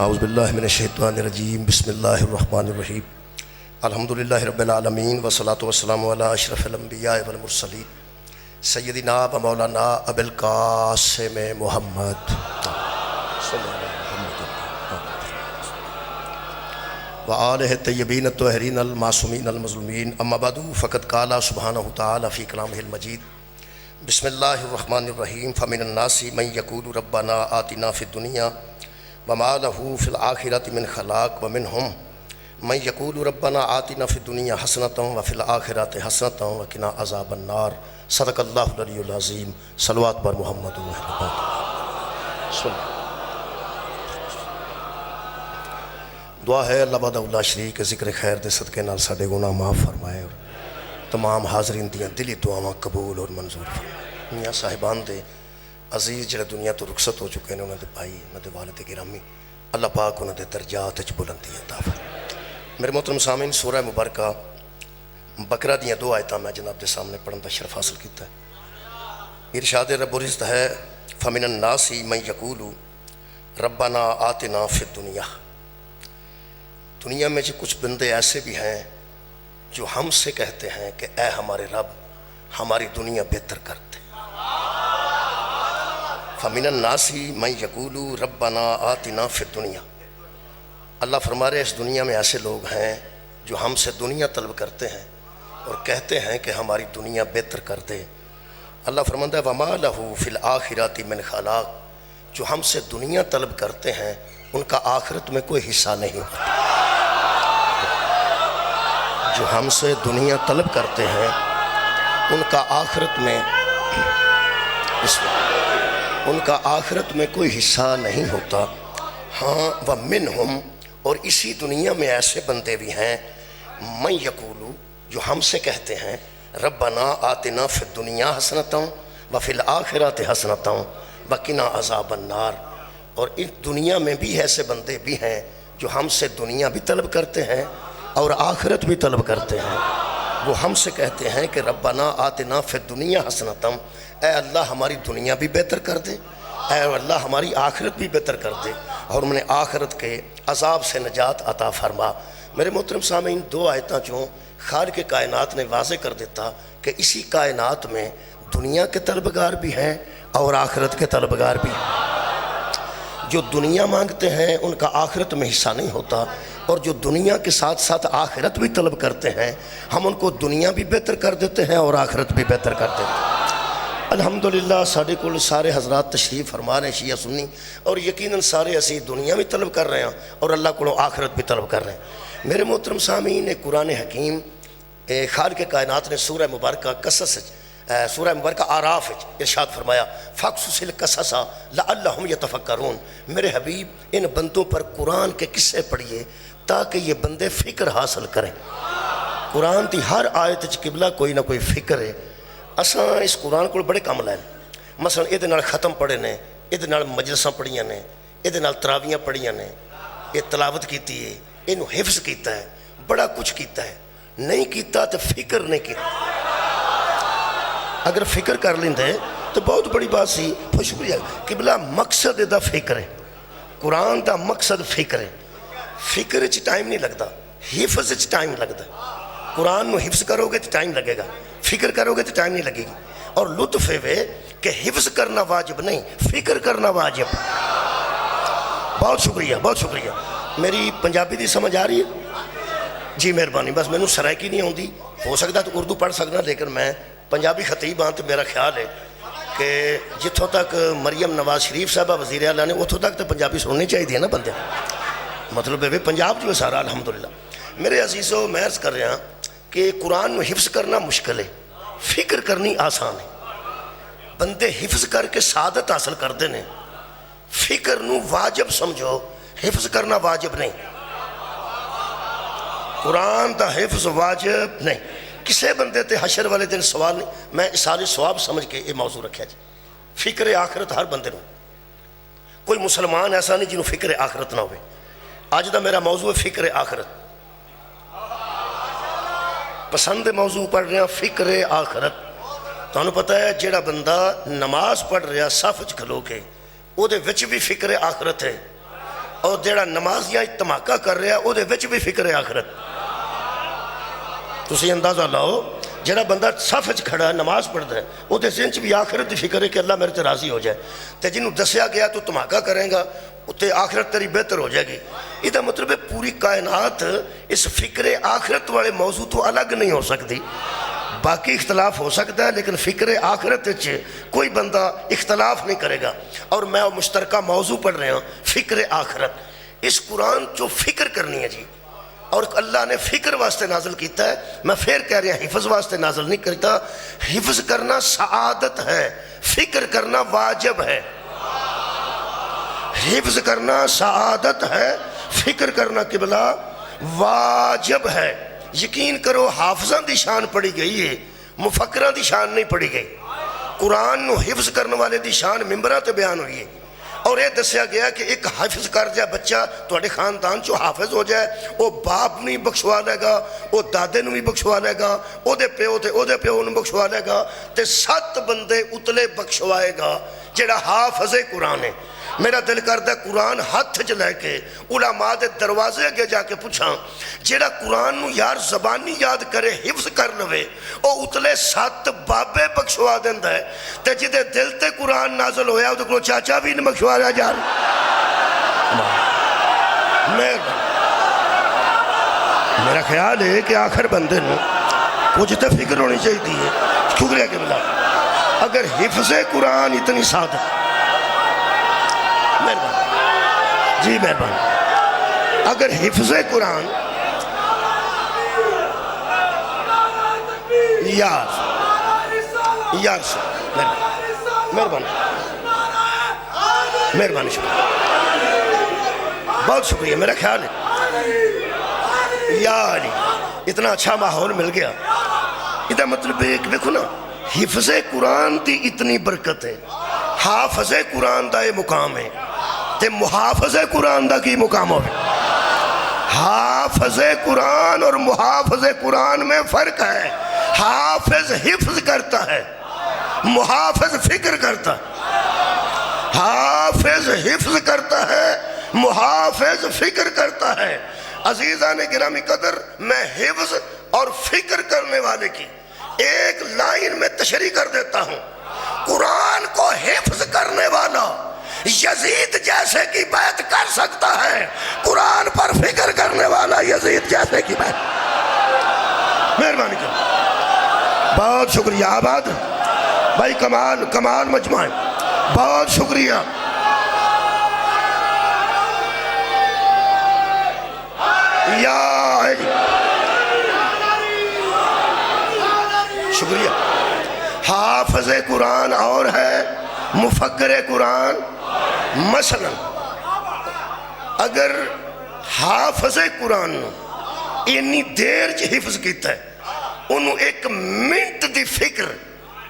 اعوذ باللہ من الشیطان الرجیم بسم اللہ الرحمن الرحیم الحمدللہ رب العالمین والصلاة والسلام علی اشرف الانبیاء والمرسلین سیدنا و مولانا ابی القاسم محمد وآلہ الطیبین الطاہرین المعصومین المظلومین اما بعد فقد قال سبحانہ تعالی فی کلامہ المجید بسم اللہ الرحمن الرحیم فمن الناس من یقول ربنا آتنا فی الدنیا وما له فی الآخرۃ من خلاق ومنهم من یقول ربنا آتنا فی الدنیا حسنۃ وفی الآخرۃ حسنۃ وقنا عذاب النار صدق اللہ العلی العظیم صلوات بر محمد و اہل بیت دعا ہے اللہ وحدہ لا شریک کے ذکر خیر دے صدقے نال ساڈے گناہ معاف فرمائے اور تمام حاضرین دیاں دلی دعاواں قبول اور منظور فرمائے۔ میاں صاحبان دے عزیز جڑے دنیا تو رخصت ہو چکے ہیں انہوں دے بھائی انہوں دے والد گرامی اللہ پاک انہوں دے درجات وچ بلندی عطا فرمائے۔ میرے محترم سامعین سورہ مبارکہ بقرہ دیاں دو آیتاں میں جناب دے سامنے پڑھن دا شرف حاصل کیتا ہے۔ ارشاد رب العزت ہے فمن الناس من یقول ربنا آتنا فی الدنیا، دنیا میں جو کچھ بندے ایسے بھی ہیں جو ہم سے کہتے ہیں کہ اے ہمارے رب ہماری دنیا بہتر کر دے۔ فمن الناس من یقول ربنا آتنا فی الدنیا، اللہ فرما رہے اس دنیا میں ایسے لوگ ہیں جو ہم سے دنیا طلب کرتے ہیں اور کہتے ہیں کہ ہماری دنیا بہتر کر دے۔ اللہ فرماتا ہے وما لہ فی الآخرۃ من خلاق، جو ہم سے دنیا طلب کرتے ہیں ان کا آخرت میں کوئی حصہ نہیں ہوتا۔ جو ہم سے دنیا طلب کرتے ہیں ان کا آخرت میں کوئی حصہ نہیں ہوتا۔ ہاں ومنہم، اور اسی دنیا میں ایسے بندے بھی ہیں من یقولو، جو ہم سے کہتے ہیں ربنا آتنا فی الدنیا حسنۃ وفی الآخرۃ حسنۃ وقنا عذاب النار، اور اس دنیا میں بھی ایسے بندے بھی ہیں جو ہم سے دنیا بھی طلب کرتے ہیں اور آخرت بھی طلب کرتے ہیں۔ وہ ہم سے کہتے ہیں کہ ربنا آتنا فی الدنیا حسنۃ، اے اللہ ہماری دنیا بھی بہتر کر دے، اے اللہ ہماری آخرت بھی بہتر کر دے اور انہیں آخرت کے عذاب سے نجات عطا فرما۔ میرے محترم سامعین دو آیتاں چوں خالق کائنات نے واضح کر دیتا کہ اسی کائنات میں دنیا کے طلبگار بھی ہیں اور آخرت کے طلبگار بھی ہیں۔ جو دنیا مانگتے ہیں ان کا آخرت میں حصہ نہیں ہوتا، اور جو دنیا کے ساتھ ساتھ آخرت بھی طلب کرتے ہیں ہم ان کو دنیا بھی بہتر کر دیتے ہیں اور آخرت بھی بہتر کر دیتے ہیں۔ الحمدللہ ساڑھے کل سارے حضرات تشریف فرما رہے ہیں شیعہ سنی، اور یقیناً سارے اسی دنیا بھی طلب کر رہے ہیں اور اللہ کو آخرت بھی طلب کر رہے ہیں۔ میرے محترم سامعین قرآن حکیم خالق کائنات نے سورہ مبارکہ قصص سورہ مبارکہ آراف ارشاد فرمایا فَقْصُصِ الْقَصَصَ لَعَلَّهُمْ يَتَفَكَّرُونَ، میرے حبیب ان بندوں پر قرآن کے قصے پڑھیے تاکہ یہ بندے فکر حاصل کریں۔ قرآن دی ہر آیت وچ قبلہ کوئی نہ کوئی فکر ہے۔ اساں اس قرآن کو بڑے کام لائے، مثلا یہ نال ختم پڑھے نے، یہ نال مجلساں پڑھیاں نے، یہ نال تراویاں پڑھیاں نے، یہ تلاوت کیتی ہے، یہ حفظ کیتا ہے، بڑا کچھ کیتا ہے۔ نہیں کیتا تو فکر نہیں کیتا، اگر فکر کر لیندے تو بہت بڑی بات سی۔ شکریہ قبلہ مقصد دا فکر ہے، قرآن دا مقصد فکر ہے۔ فکر چ ٹائم نہیں لگتا، حفظ چ ٹائم لگتا ہے۔ قرآن نو حفظ کرو گے تو ٹائم لگے گا، فکر کرو گے تو ٹائم نہیں لگے گی۔ اور لطف ہے کہ حفظ کرنا واجب نہیں، فکر کرنا واجب۔ بہت شکریہ بہت شکریہ۔ میری پنجابی دی سمجھ آ رہی ہے؟ جی مہربانی، بس میں سرائکی نہیں ہوندی، ہو سکتا تو اردو پڑھ سکنا، لیکن میں پنجابی خطیب ہاں تو میرا خیال ہے کہ جتوں تک مریم نواز شریف صاحبہ وزیر اعلیٰ نے اتوں تک تو پنجابی سننی چاہیے نا بندے، مطلب ہے پنجاب جو ہے سارا الحمدللہ۔ میرے عزیزو میں عرض کر رہا کہ قرآن میں حفظ کرنا مشکل ہے، فکر کرنی آسان ہے۔ بندے حفظ کر کے سعادت حاصل کرتے ہیں، فکر نو واجب سمجھو، حفظ کرنا واجب نہیں۔ قرآن دا حفظ واجب نہیں۔ کسے بندے تے حشر والے دن سوال نہیں، میں سارے سواب سمجھ کے یہ موضوع رکھا جی۔ فکر آخرت ہر بندے نو، کوئی مسلمان ایسا نہیں جنہوں فکر آخرت نہ ہوئے۔ آج دا میرا موضوع ہے فکر آخرت، پسند موضوع پڑھ رہے ہیں فکر آخرت۔ تو انہوں پتہ ہے جیڑا بندہ نماز پڑھ رہا صف وچ کھلو کے او دے وچ بھی فکر آخرت ہے، اور جڑا نمازیاں دھماکہ کر رہا وہ بھی فکر آخرت. تسی اندازہ لاؤ جڑا بندہ صف وچ کھڑا ہے نماز پڑھتا ہے وہ ذہن چ بھی آخرت کی فکر ہے کہ اللہ میرے تے راضی ہو جائے. تے جنہوں دسیا گیا تو دھماکہ کرے گا اتنے آخرت تیری بہتر ہو جائے گی. یہ مطلب ہے پوری کائنات اس فکر آخرت والے موضوع تو الگ نہیں ہو سکتی. باقی اختلاف ہو سکتا ہے لیکن فکر آخرت کوئی بندہ اختلاف نہیں کرے گا. اور میں مشترکہ موضوع پڑھ رہا ہوں فکر آخرت. اس قرآن جو فکر کرنی ہے جی، اور اللہ نے فکر واسطے نازل کیتا ہے. میں پھر کہہ رہا حفظ واسطے نازل نہیں کرتا. حفظ کرنا سعادت ہے، فکر کرنا واجب ہے. حفظ کرنا سعادت ہے، فکر کرنا قبلہ واجب ہے. یقین کرو حافظاں دی شان پڑھی گئی ہے، مفکراں دی شان نہیں پڑھی گئی. قرآن نو حفظ کرنے والے دی شان ممبراں تے بیان ہوئی ہے. اور یہ دسیا گیا کہ ایک حفظ کر جائے بچہ تواڈے خاندان چو حافظ ہو جائے، وہ باپ نہیں بخشوا لے گا، وہ دادے نو بھی بخشوا لے گا، او دے پیو تے او دے پیو نو بخشوا لے گا، تے 7 بندے اتلے بخشوائے گا جڑا حافظ قرآن ہے. میرا دل کرتا ہے قرآن ہاتھ چ لے کے علماء دے دروازے اگے جا کے پوچھاں جیڑا قرآن نو یار زبانی یاد کرے حفظ کر لوے او اتلے 7 بابے بخشوا دیندا ہے. تے جدے دل تے قرآن نازل ہویا او کو چاچا بھی نہیں بخشوایا جا رہا. میرا خیال ہے کہ آخر بندے نو کچھ تو فکر ہونی چاہیے. شکریہ کہ بلا اگر حفظ قرآن اتنی سادہ جی مہربان، اگر حفظ قرآن یار مہربان مہربانی شکریہ، بہت شکریہ. میرا خیال ہے یار اتنا اچھا ماحول مل گیا. یہ مطلب ایک دیکھو نا حفظ قرآن دی اتنی برکت ہے، حافظ قرآن دا یہ مقام ہے تے محافظ قرآن دا کی مقام ہو. حافظ قرآن اور محافظ قرآن میں فرق ہے. حافظ حفظ کرتا ہے، محافظ فکر کرتا ہے. حافظ حفظ کرتا ہے، محافظ فکر کرتا ہے. عزیزان گرامی قدر، میں حفظ اور فکر کرنے والے کی ایک لائن میں تشریح کر دیتا ہوں. قرآن کو حفظ کرنے والا یزید جیسے کی بیعت کر سکتا ہے، قرآن پر فکر کرنے والا یزید جیسے کی بیعت. مہربانی کریں، بہت شکریہ. آباد بھائی، کمال مجمع، بہت شکریہ. یا شکریہ. حافظ قرآن اور ہے مفکر قرآن. مثلا اگر حافظ قرآن انی دیر حفظ کیتا ہے انہوں 1 منٹ دی فکر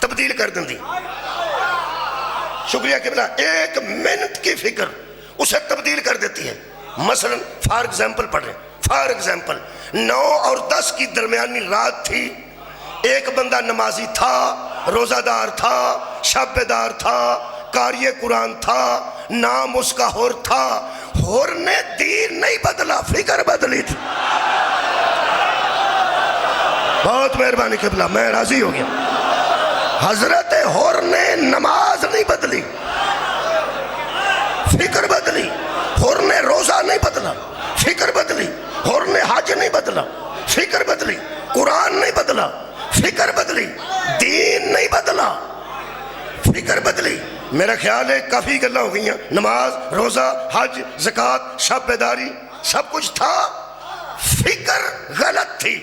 تبدیل کر دیں دی. شکریہ کہ بلا 1 منٹ کی فکر اسے تبدیل کر دیتی ہے. مثلا فار ایگزامپل پڑھ رہے ہیں، فار ایگزامپل 9 اور 10 کی درمیانی رات تھی. ایک بندہ نمازی تھا، روزہ دار تھا، شب دار تھا، قاری قرآن تھا، نام اس کا ہور تھا. ہور نے دین نہیں بدلا، فکر بدلی تھی. بہت مہربانی قبلہ، میں راضی ہو گیا. حضرت ہور نے نماز نہیں بدلی، فکر بدلی. ہور نے روزہ نہیں بدلا، فکر بدلی. ہور نے حج نہیں بدلا، فکر بدلی. قرآن نہیں بدلا، فکر بدلی. دین نہیں بدلا، فکر بدلی. میرا خیال ہے کافی گلہ ہو گئی ہیں. نماز، روزہ، حج، زکوٰۃ، شب بیداری سب کچھ تھا، فکر غلط تھی.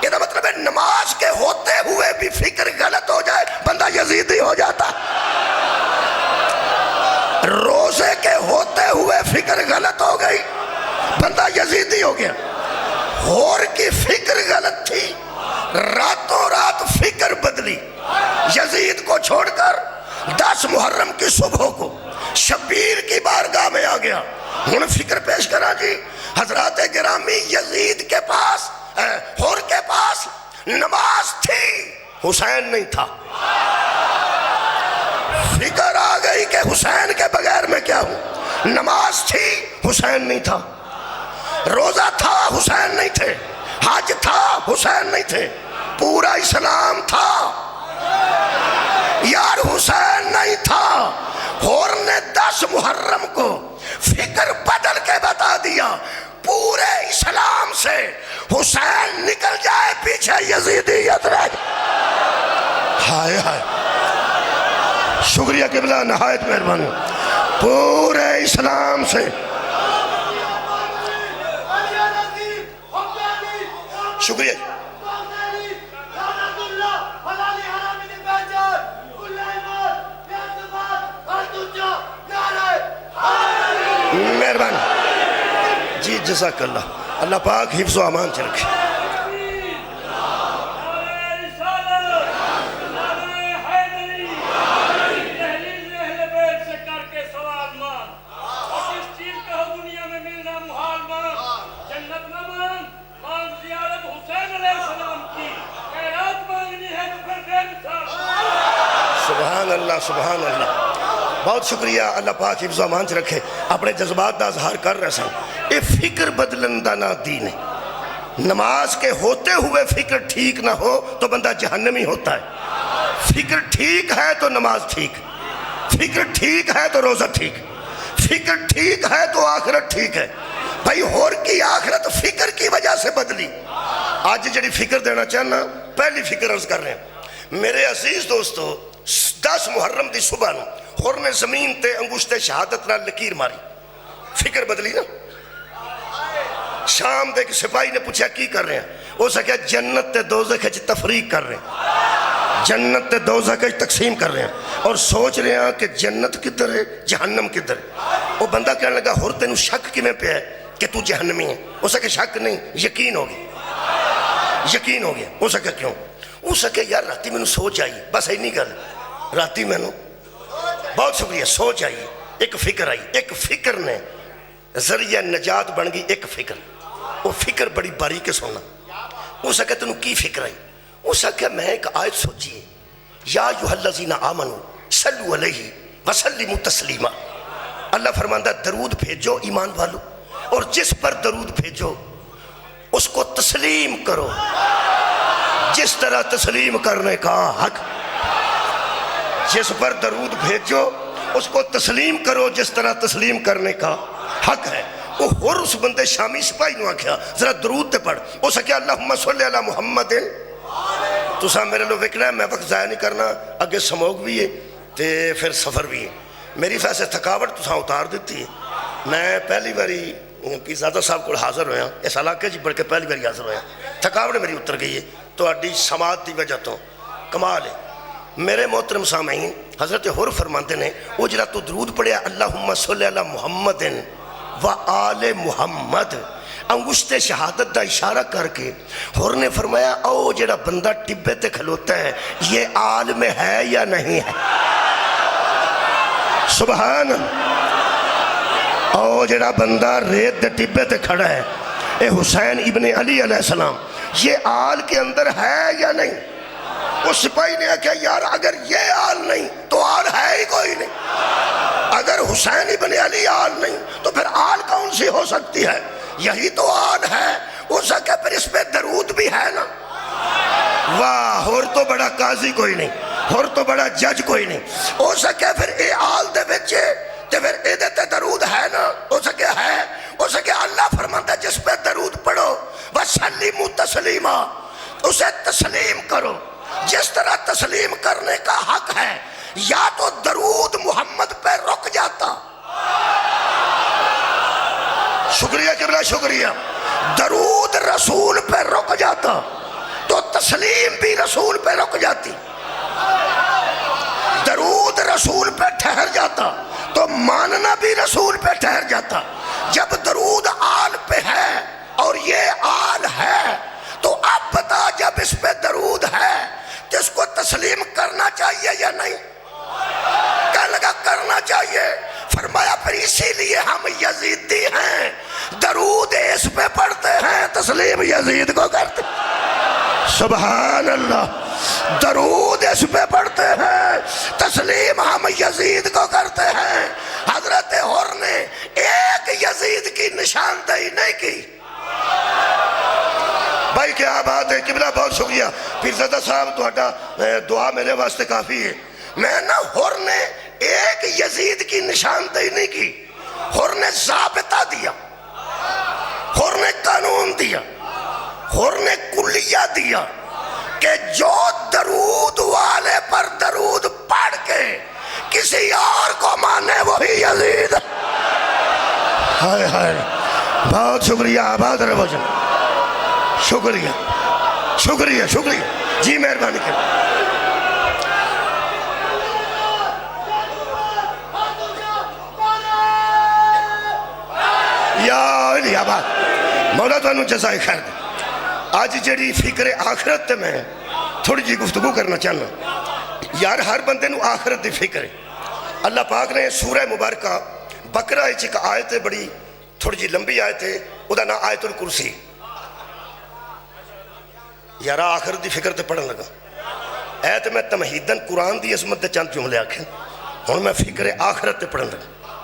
یہ مطلب ہے نماز کے ہوتے ہوئے بھی فکر غلط ہو جائے بندہ یزیدی ہو جاتا. روزے کے ہوتے ہوئے فکر غلط ہو گئی بندہ یزیدی ہو گیا. ہور کی فکر غلط تھی، راتوں رات فکر بدلی. یزید کو چھوڑ کر 10 محرم کی صبح کو شبیر کی بارگاہ میں آ گیا. ہن فکر پیش کرا جی. حضرات گرامی، یزید کے پاس، ہور کے پاس نماز تھی، حسین نہیں تھا. فکر آ گئی کہ حسین کے بغیر میں کیا ہوں. نماز تھی، حسین نہیں تھا، روزہ تھا حسین نہیں تھے، حج تھا حسین نہیں تھے، پورا اسلام تھا یار حسین نہیں تھا۔ اور نے 10 محرم کو فکر بدل کے بتا دیا، پورے اسلام سے حسین نکل جائے پیچھے یزیدیت رہ جائے۔ ہائے ہائے، شکریہ قبلہ، نہایت مہربانی۔ پورے اسلام سے شکریہ۔ مہربانی جی، جزاک اللہ، اللہ پاک حفظ و امان سے رکھے۔ سبحان اللہ سبحان اللہ، بہت شکریہ، اللہ پاک حفظ و امان سے رکھے۔ اپنے جذبات دا اظہار کر رہے سن، یہ فکر بدلندہ نہ دین ہے۔ نماز کے ہوتے ہوئے فکر ٹھیک نہ ہو تو بندہ جہنمی ہوتا ہے۔ فکر ٹھیک ہے تو نماز ٹھیک، فکر ٹھیک ہے تو روزہ ٹھیک، فکر ٹھیک ہے تو آخرت ٹھیک ہے۔ بھائی ہور کی آخرت فکر کی وجہ سے بدلی۔ آج جڑی فکر دینا چاہنا، پہلی فکر عرض کر رہے ہیں میرے عزیز دوستو، 10 محرم دی صبح نو ہور نے زمین تے انگشت شہادت نہ لکیر ماری، فکر بدلی نا۔ شام دے سپاہی نے پوچھا کی کر رہے ہیں، وہ سکیا جنت تے دوزخ وچ تفریق کر رہے ہیں، جنت تے دوزخ وچ تقسیم کر رہے ہیں، اور سوچ رہے ہیں کہ جنت کدھر ہے جہنم کدھر ہے۔ وہ بندہ کہنے لگا ہور تینوں شک کی میں پہ ہے کہ تو جہنمی ہے؟ وہ سکے شک نہیں، یقین ہو گیا، یقین ہو گیا۔ وہ سکے کیوں؟ وہ سکے یار راتی میں نو سوچ آئی، بس اینی گل راتی میں نو، بہت شکریہ، سوچ آئی، ایک فکر آئی، ایک فکر نے ذریعہ نجات بن گئی۔ ایک فکر، وہ فکر بڑی باریک سونا۔ وہ سکے تنو کی فکر آئی؟ وہ سکے میں ایک آیت سوچیے، یا ایھا الذین آمنوا صلوا علیہ وسلموا تسلیما۔ اللہ فرماندہ درود بھیجو ایمان والو، اور جس پر درود بھیجو اس کو تسلیم کرو جس طرح تسلیم کرنے کا حق۔ جس پر درود بھیجو اس کو تسلیم کرو جس طرح تسلیم کرنے کا حق ہے۔ وہ اور اس بندے شامی سپاہی نو آکھیا ذرا درود تے پڑھ۔ وہ سکیا اللہم صلی علی محمد۔ تو سا میرے لو وکنا ہے، میں وقت ضائع نہیں کرنا، اگے سموگ بھی ہے تے پھر سفر بھی ہے۔ میری فیسے تھکاوٹ تو سا اتار دیتی ہے۔ میں پہلی باری پیزادہ صاحب کو حاضر ہویا، اس علاقے جی بڑھ کے پہلی باری حاضر ہویا، تھکاوٹ میری اتر گئی ہے تو اڈی سماعت دی وجہ تو کمال ہے۔ میرے محترم سامعین، حضرت حر فرماتے ہیں وہ جرا تو درود پڑھیا اللہم صلی علی محمد و آل محمد، انگشت شہادت دا اشارہ کر کے حر نے فرمایا او جڑا بندہ ٹبے تے کھلوتا ہے یہ آل میں ہے یا نہیں ہے؟ سبحان۔ او جڑا بندہ ریت دے ٹبے تے کھڑا ہے، اے حسین ابن علی علیہ السلام، یہ آل کے اندر ہے یا نہیں؟ وہ سپاہی نے کہا یار اگر یہ آل نہیں تو آل ہے ہی کوئی نہیں۔ اگر حسین ابن علی آل نہیں تو پھر آل کون سی ہو سکتی ہے؟ یہی تو آل ہے۔ وہ سکے پھر اس پہ درود بھی ہے نا۔ واہ، اور تو بڑا قاضی کوئی نہیں، اور تو بڑا جج کوئی نہیں۔ ہو سکے پھر اے آل دے بچے تے پھر اے دیتے درود ہے نا۔ ہو سکے ہے، ہو سکے اللہ فرماتا ہے جس پہ درود پڑھو وَسَلِّمُوا تَسْلِيمًا، اسے تسلیم کرو جس طرح تسلیم کرنے کا حق ہے۔ یا تو درود محمد پہ رک جاتا، شکریہ قبلہ شکریہ، درود رسول پہ رک جاتا تو تسلیم بھی رسول پہ رک جاتی، درود رسول پہ ٹھہر جاتا تو ماننا بھی رسول پہ ٹھہر جاتا۔ جب درود آل پہ ہے اور یہ آل ہے تو اب بتا جب اس پہ درود ہے تو اس کو تسلیم کرنا چاہیے یا نہیں؟ کہنے لگا کرنا چاہیے۔ فرمایا پھر اسی لیے ہم یزیدی ہیں، درود اس پہ پڑھتے ہیں، تسلیم یزید کو کرتے ہیں۔ سبحان اللہ، درود اس پہ پڑھتے ہیں، تسلیم ہم یزید کو کرتے ہیں۔ حضرت حر نے ایک یزید شکریہ پیرزادہ صاحب، تہاڈا دعا میرے واسطے کافی ہے۔ میں نا حر نے ایک یزید کی نشاندہی نہیں کی، حر نے ضابطہ دیا، حر نے قانون دیا، حر نے کلیہ دیا کہ جو درود والے پر درود پڑھ کے کسی اور کو مانے وہی یزید۔ ہائے ہائے، بہت شکریہ، آباد رہو جن، شکریہ شکریہ شکریہ جی، مہربانی کریں۔ یا علی آباد، مولا تو انہوں جزائے خیر دے۔ آج جڑی فکر آخرت تے میں تھوڑی جی گفتگو کرنا چاہنا۔ یار ہر بندے نو آخرت دی فکر ہے۔ اللہ پاک نے سورہ مبارکہ بقرہ ایک آیت ہے، بڑی تھوڑی جی لمبی آیت ہے، ادا نا آیت الکرسی۔ یار آخرت دی فکر تے پڑھن لگا، ایت میں تمہیدن قرآن دی عظمت دے چند جملے آکھیں، ہن میں فکر آخرت تے پڑھن لگا۔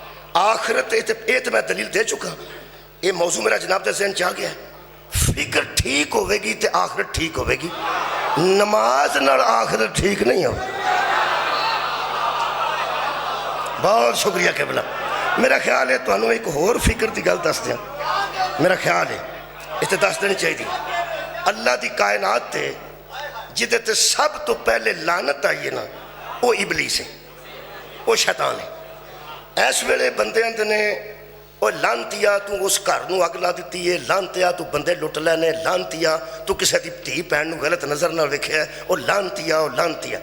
آخرت ایت میں دلیل دے چکا، یہ موضوع میرا جناب دے ذہن چاہ گیا ہے۔ فکر ٹھیک ہوئے گی تے آخرت ٹھیک ہوئے گی، نماز نال آخرت ٹھیک نہیں ہو۔ بہت شکریہ قبلہ۔ میرا خیال ہے تو انہوں ایک اور فکر دی گل دس دیا، میرا خیال ہے اسے دس دینی چاہیے دی۔ اللہ دی کائنات تے جدے تے سب تو پہلے لعنت آئیے نا، وہ ابلیس ہے، وہ شیطان ہے۔ ایس ویلے بندے اندر نے وہ لانتیا تو اس گھر نو اگ لا دیتی ہے، لانتیا تو بندے لٹ لینے، لانتیا تو کسی دی دھی بہن نو غلط نظر نہ ویکھیا ہے، وہ لانتیا وہ لانتیا۔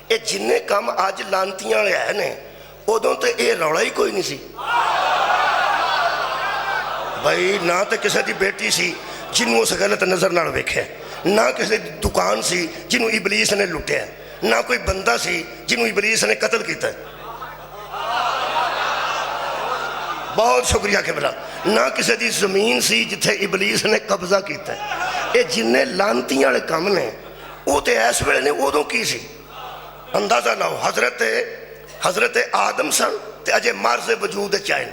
اے جننے کام آج لانتیاں ہے نے ادوں تے اے روڑا ہی کوئی نہیں سی بھائی، نہ تے کسی دی بیٹی سی جنوں اس غلط نظر نہ ویکھیا، نہ کسی دی دکان سی جنوں ابلیس نے لٹیا، نہ کوئی بندہ سی جنوں ابلیس نے قتل کیتا ہے۔ بہت شکریہ قبلہ۔ نہ کسی دی زمین سی جتھے ابلیس نے قبضہ کیتا ہے۔ اے جننے لانتیاں والے کام نے وہ تے ایس ویلے نے ادوں کی سی، اندازہ لاؤ۔ حضرت آدم سن تے اجے مرز وجود چائن،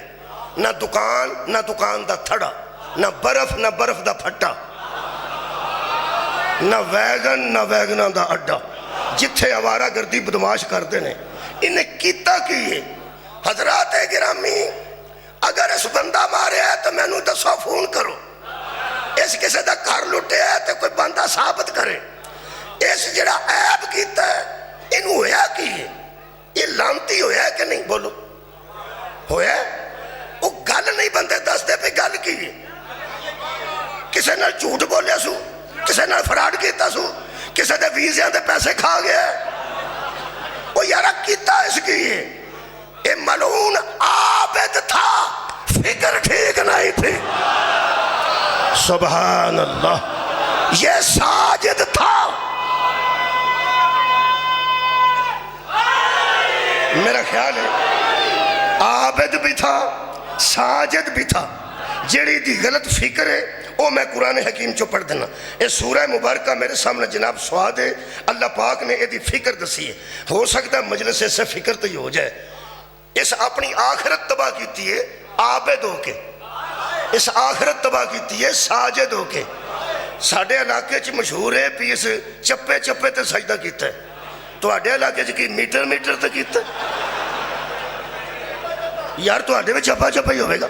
نہ دکان دا تھڑا، نہ برف دا پھٹا، نہ ویگن دا اڈا، جتھے آوارہ گردی بدماش کرتے نے۔ انہیں کیتا کی ہے؟ حضرات گرامی، اگر اس بندہ مارے ہے تو میں نو دسو فون کرو، اس کسی دا گھر لٹے ہے تو کوئی بندہ ثابت کرے۔ اس جڑا عیب کیتا ہے انہوں ہویا کی ہے؟ یہ لانتی ہویا ہے کہ نہیں؟ بولو ہویا ہے؟ وہ گل نہیں بندے دس دے پہ گل کی ہے۔ کسے نال جھوٹ بولیا سو، کسے نال فراڈ کیتا سو، کسے دے ویزیاں دے پیسے کھا گیا ہے۔ وہ یارہ کیتا اس کی ہے، یہ ملعون عابد تھا، فکر ٹھیک نہیں تھی۔ سبحان اللہ، یہ ساجد تھا۔ میرا خیال ہے عابد بھی تھا، ساجد بھی تھا۔ جیڑی دی غلط فکر ہے وہ میں قرآن حکیم چو پڑھ دینا۔ یہ سورہ مبارکہ میرے سامنے جناب سواد ہے، اللہ پاک نے یہ دی فکر دسی ہے۔ ہو سکتا ہے مجلس سے فکر تو ہی ہو جائے۔ اس اپنی آخرت تباہ کیتی ہے عابد ہو کے، اس آخرت تباہ کیتی ہے ساجد ہو کے۔ ساڑھے علاقے چ مشہور ہے پی اس چپے چپے تے سجدہ کیتا ہے، تو آڑھے علاقے چ کی میٹر تے کیتا ہے؟ یار تو آڑھے میں چپا چپا ہی ہوئے گا۔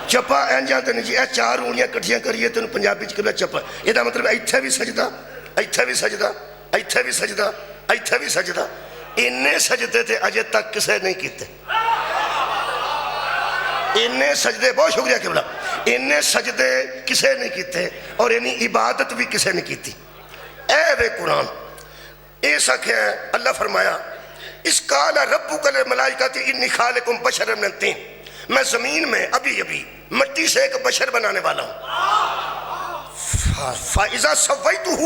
چپا این جانتے نہیں جی، اے چار انگلیاں کٹھیاں کریے تو پنجابی چ چپا، یہ دا مطلب ایتھے بھی سجدہ، ایتھے بھی سجدہ، ایتھے بھی سجدہ، ایتھے بھی سجدہ۔ انہیں سجدے تھے اجے تک کسے نہیں کیتے، انہیں سجدے، بہت شکریہ قبلہ، انہیں سجدے کسے نہیں کیتے اور انہیں عبادت بھی کسے نہیں کیتی۔ اے وے قرآن ایسا کہ اللہ فرمایا اس قال ربک للملائکۃ انی خالق بشرا من طین، میں زمین میں ابھی مٹی سے ایک بشر بنانے والا ہوں۔ فَإِذَا سَوَّيْتُهُ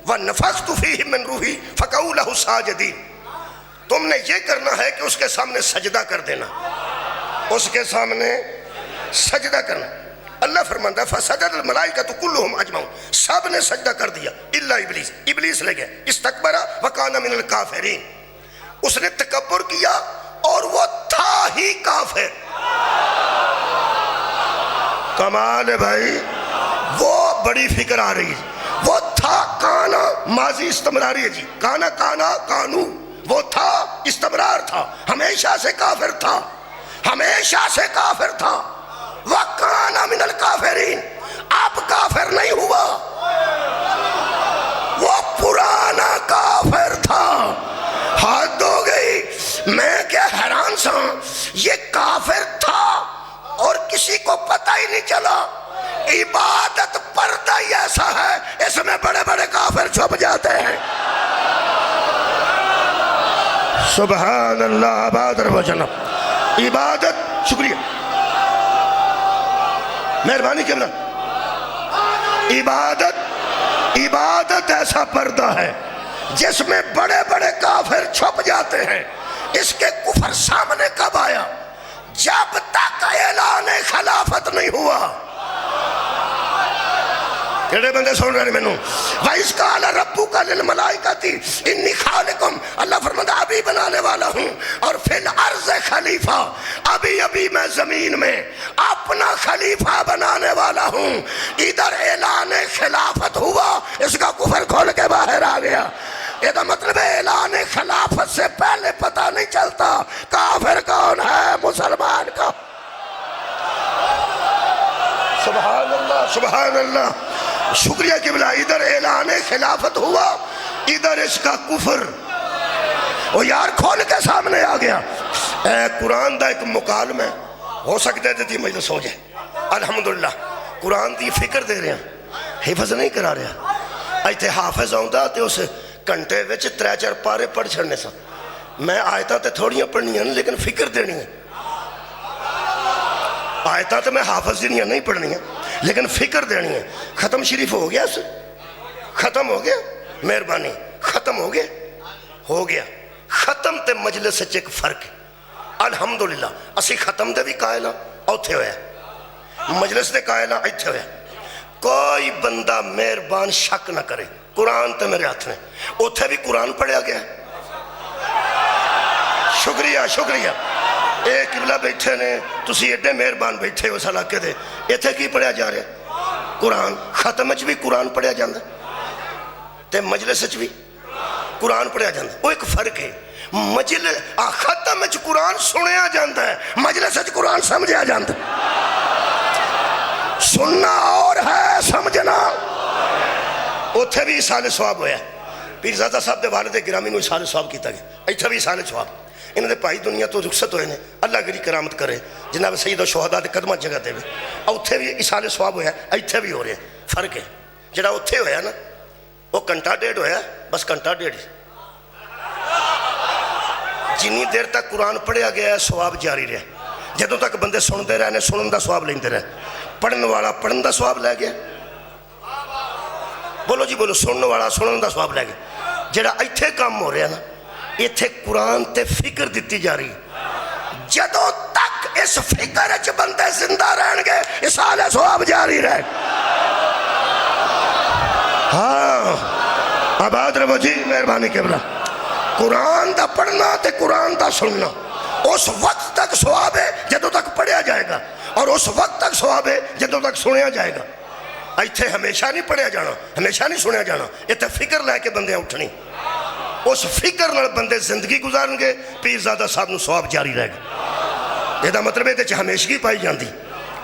وَنَفَخْتُ فِيهِ مِن رُوحِي فَقَعُوا لَهُ سَاجِدِينَ۔ تم نے یہ کرنا ہے کہ اس کے سامنے سجدہ کر دینا، اس کے سامنے سجدہ کرنا۔ اللہ فرماتا ہے فَسَجَدَ الْمَلَائِكَةُ كُلُّهُمْ أَجْمَعُونَ، سب نے سجدہ کر دیا الا ابلیس، ابلیس لے گئے، استکبر وَكَانَ مِنَ الْكَافِرِينَ، اس نے تکبر کیا اور وہ تھا ہی کافر۔ کمال ہے بھائی، وہ بڑی فکر آ رہی ہے، وہ تھا کان کانا ماضی استمراری ہے جی، کانا کانا کانو، وہ تھا استمرار تھا، ہمیشہ سے کافر تھا، ہمیشہ سے کافر تھا، وَكَانَ مِنَ الْكَافِرِينَ، اب کافر نہیں ہوا، وہ پرانا کافر تھا۔ حد ہو گئی، میں کیا حیران سا، یہ کافر تھا اور کسی کو پتہ ہی نہیں چلا۔ عبادت پردہ ہی ایسا ہے، اس میں بڑے بڑے کافر چھپ جاتے ہیں۔ سبحان اللہ، آباد رہو جناب۔ عبادت، شکریہ، مہربانی کرنا۔ عبادت ایسا پردہ ہے جس میں بڑے بڑے کافر چھپ جاتے ہیں۔ اس کے کفر سامنے کب آیا؟ جب تک اعلان خلافت نہیں ہوا۔ کہڑے بندے سن رہے ہیں میں نوں؟ وَإِذْ قَالَ رَبُّكَ لِلْمَلَائِكَةِ إِنِّي خَالِقٌ، اللہ فرماتا ابھی بنانے والا ہوں، اور فِي الْأَرْضِ خلیفہ، ابھی میں زمین میں اپنا خلیفہ بنانے والا ہوں۔ ادھر اعلان خلافت ہوا، اس کا کفر کھول کے باہر آ گیا۔ یہ دا مطلب ہے اعلان خلافت سے پہلے پتہ نہیں چلتا کافر کون ہے مسلمان کا۔ سبحان اللہ، سبحان اللہ، شکریہ قبلہ۔ ادھر اعلان خلافت ہوا، ادھر اس کا کفر، وہ یار کھول کے سامنے آ گیا۔ اے قرآن دا ایک مکالمہ ہے، ہو سکتا ہے کہ مجلس ہو جائے۔ الحمدللہ قرآن دی فکر دے رہے ہیں، حفظ نہیں کرا رہا۔ ایتھے حافظ آؤندا تے اس گھنٹے وچ 3-4 پارے پڑھ چھڑنے سا۔ میں آیتاں تے تھوڑیاں پڑھنیاں لیکن فکر دینی ہے۔ آیتاں تے میں حافظ دینیاں نہیں پڑھنیاں لیکن فکر دینی ہے۔ ختم شریف ہو گیا، سے ختم ہو گیا، مہربانی، ختم ہو گیا۔ ختم تے مجلس سے ایک فرق ہے۔ الحمدللہ اسی ختم دے بھی قائل ہاں، اوتھے ہویا، مجلس دے قائل ہاں، ایتھے ہویا۔ کوئی بندہ مہربان شک نہ کرے، قرآن تے میرے ہاتھ میں، اوتھے بھی قرآن پڑھیا گیا۔ شکریہ، شکریہ۔ اے قبلہ بیٹھے نے، تسی ایڈے مہربان بیٹھے ہو علاقے دے، ایتھے کی پڑھیا جا رہا؟ قرآن۔ ختم وچ بھی قرآن پڑھیا جاندہ تے مجلس وچ بھی قرآن پڑھیا جاندہ۔ وہ ایک فرق ہے، ختم وچ قرآن سنیا جاندہ ہے، مجلس وچ قرآن سمجھیا جاندہ ہے۔ سننا اور ہے، سمجھنا۔ اوتھے بھی اِسال ثواب ہویا، پیرزادہ صاحب دے والد گرامی نو اِسال ثواب کیتا گیا، ایتھے بھی اِسال ثواب۔ انہوں نے پائی دنیا تو رخصت ہوئے نے، اللہ گری کرامت کرے، جناب سید و شہداء دے قدمہ جگہ دے ہوئے۔ اوتھے بھی اِسال ثواب ہویا، ایتھے بھی ہو رہے ہیں۔ فرق ہے، جڑا اوتھے ہویا نا وہ گھنٹہ ڈیڑھ ہویا، بس گھنٹہ ڈیڑھ۔ جنی دیر تک قرآن پڑھیا گیا ہے ثواب جاری رہے، جدوں تک بندے سنتے رہے نے سنن دا ثواب لیندے رہے، پڑھن والا پڑھن دا ثواب لے گیا۔ بولو جی بولو، سنن والا سنن دا ثواب لے گیا۔ جڑا ایتھے کام ہو رہا نا، ایتھے قرآن تے فکر دیتی جا رہی، جدوں تک اس فکر وچ بندے زندہ رہن گے اِسال ثواب جاری رہے۔ ہاں آباد رہو جی، مہربانی قبلہ۔ قرآن دا پڑھنا تے قرآن دا سننا اس وقت تک ثواب ہے جدوں تک پڑھیا جائے گا، اور اس وقت تک ثواب ہے جدوں تک سنیا جائے گا۔ ایتھے ہمیشہ نہیں پڑھیا جانا، ہمیشہ نہیں سنیا جانا، ایتھے فکر لے کے بندے اٹھنی، اس فکر نال بندے زندگی گزارن گے، پیرزادہ صاحب نو ثواب جاری رہے گا۔ یہ دا مطلب ہے کہ ہمیشگی پائی جاندی۔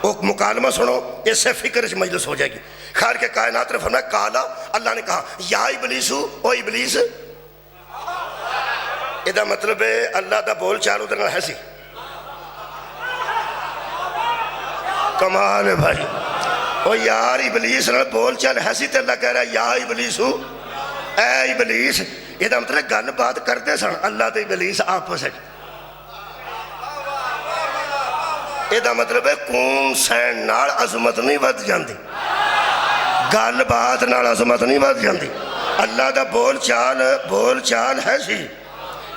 وہ مکالمہ سنو، اس سے فکر اس مجلس ہو جائے گی۔ خیر کے کائنات نے فرمایا، کالا، اللہ نے کہا یا ابلیسو، او ابلیس۔ یہ دا مطلب ہے اللہ دا بول چال ادھر نہ ہے سی۔ کمال ہے بھائی، او یار ابلیس نہ بول چال ہے سی تے اللہ کہہ رہا ہے یا ابلیسو، اے ابلیس۔ یہ دا مطلب گل بات کرتے سن اللہ تے ابلیس آپس ہے۔ یہ دا مطلب ہے کون سین نال عظمت نہیں ود جاندی، گل بات نال عظمت نہیں ود جاندی۔ اللہ دا بول چال ہے سی۔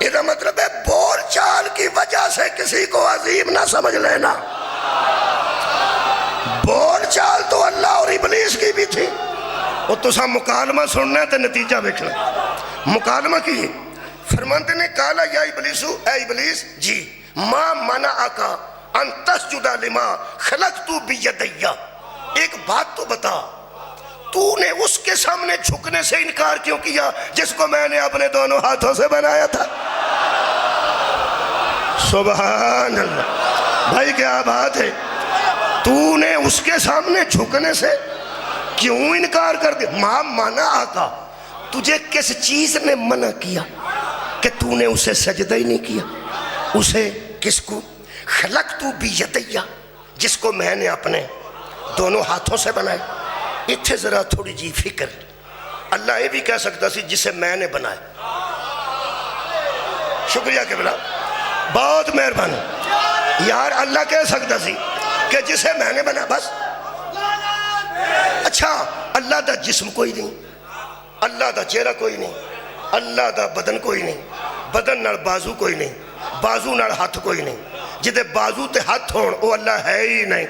یہ دا مطلب ہے بول چال کی وجہ سے کسی کو عظیم نہ سمجھ لینا۔ بول چال تو اللہ اور ابلیس کی بھی تھی۔ وہ تسا مکالمہ سننا ہے تو نتیجہ دیکھنا۔ مکالمہ کی فرماتے نے کالا یا ابلیسو، اے ابلیس جی، ما منعکا ان تسجد لما خلقت بیدیا، ایک بات تو بتا، تو نے اس کے سامنے جھکنے سے انکار کیوں کیا جس کو میں نے اپنے دونوں ہاتھوں سے بنایا تھا؟ سبحان اللہ، بھائی کیا بات ہے، تو نے اس کے سامنے جھکنے سے کیوں انکار کر دیا؟ ماں مانا آقا، تجھے کس چیز نے منع کیا کہ تو نے اسے سجدہ ہی نہیں کیا؟ اسے کس کو؟ خلقت بیدیا، جس کو میں نے اپنے دونوں ہاتھوں سے بنایا۔ اتھے ذرا تھوڑی جی فکر، اللہ یہ بھی کہہ سکتا سی جسے میں نے بنایا۔ شکریہ قبلہ، بہت مہربانی یار، اللہ کہہ سکتا سی کہ جسے میں نے بنایا بس۔ اچھا اللہ دا جسم کوئی نہیں، اللہ دا چہرہ کوئی نہیں، اللہ دا بدن کوئی نہیں، بدن نال بازو کوئی نہیں، بازو نال ہاتھ کوئی نہیں، جدے بازو تے ہاتھ ہون وہ اللہ ہے ہی نہیں،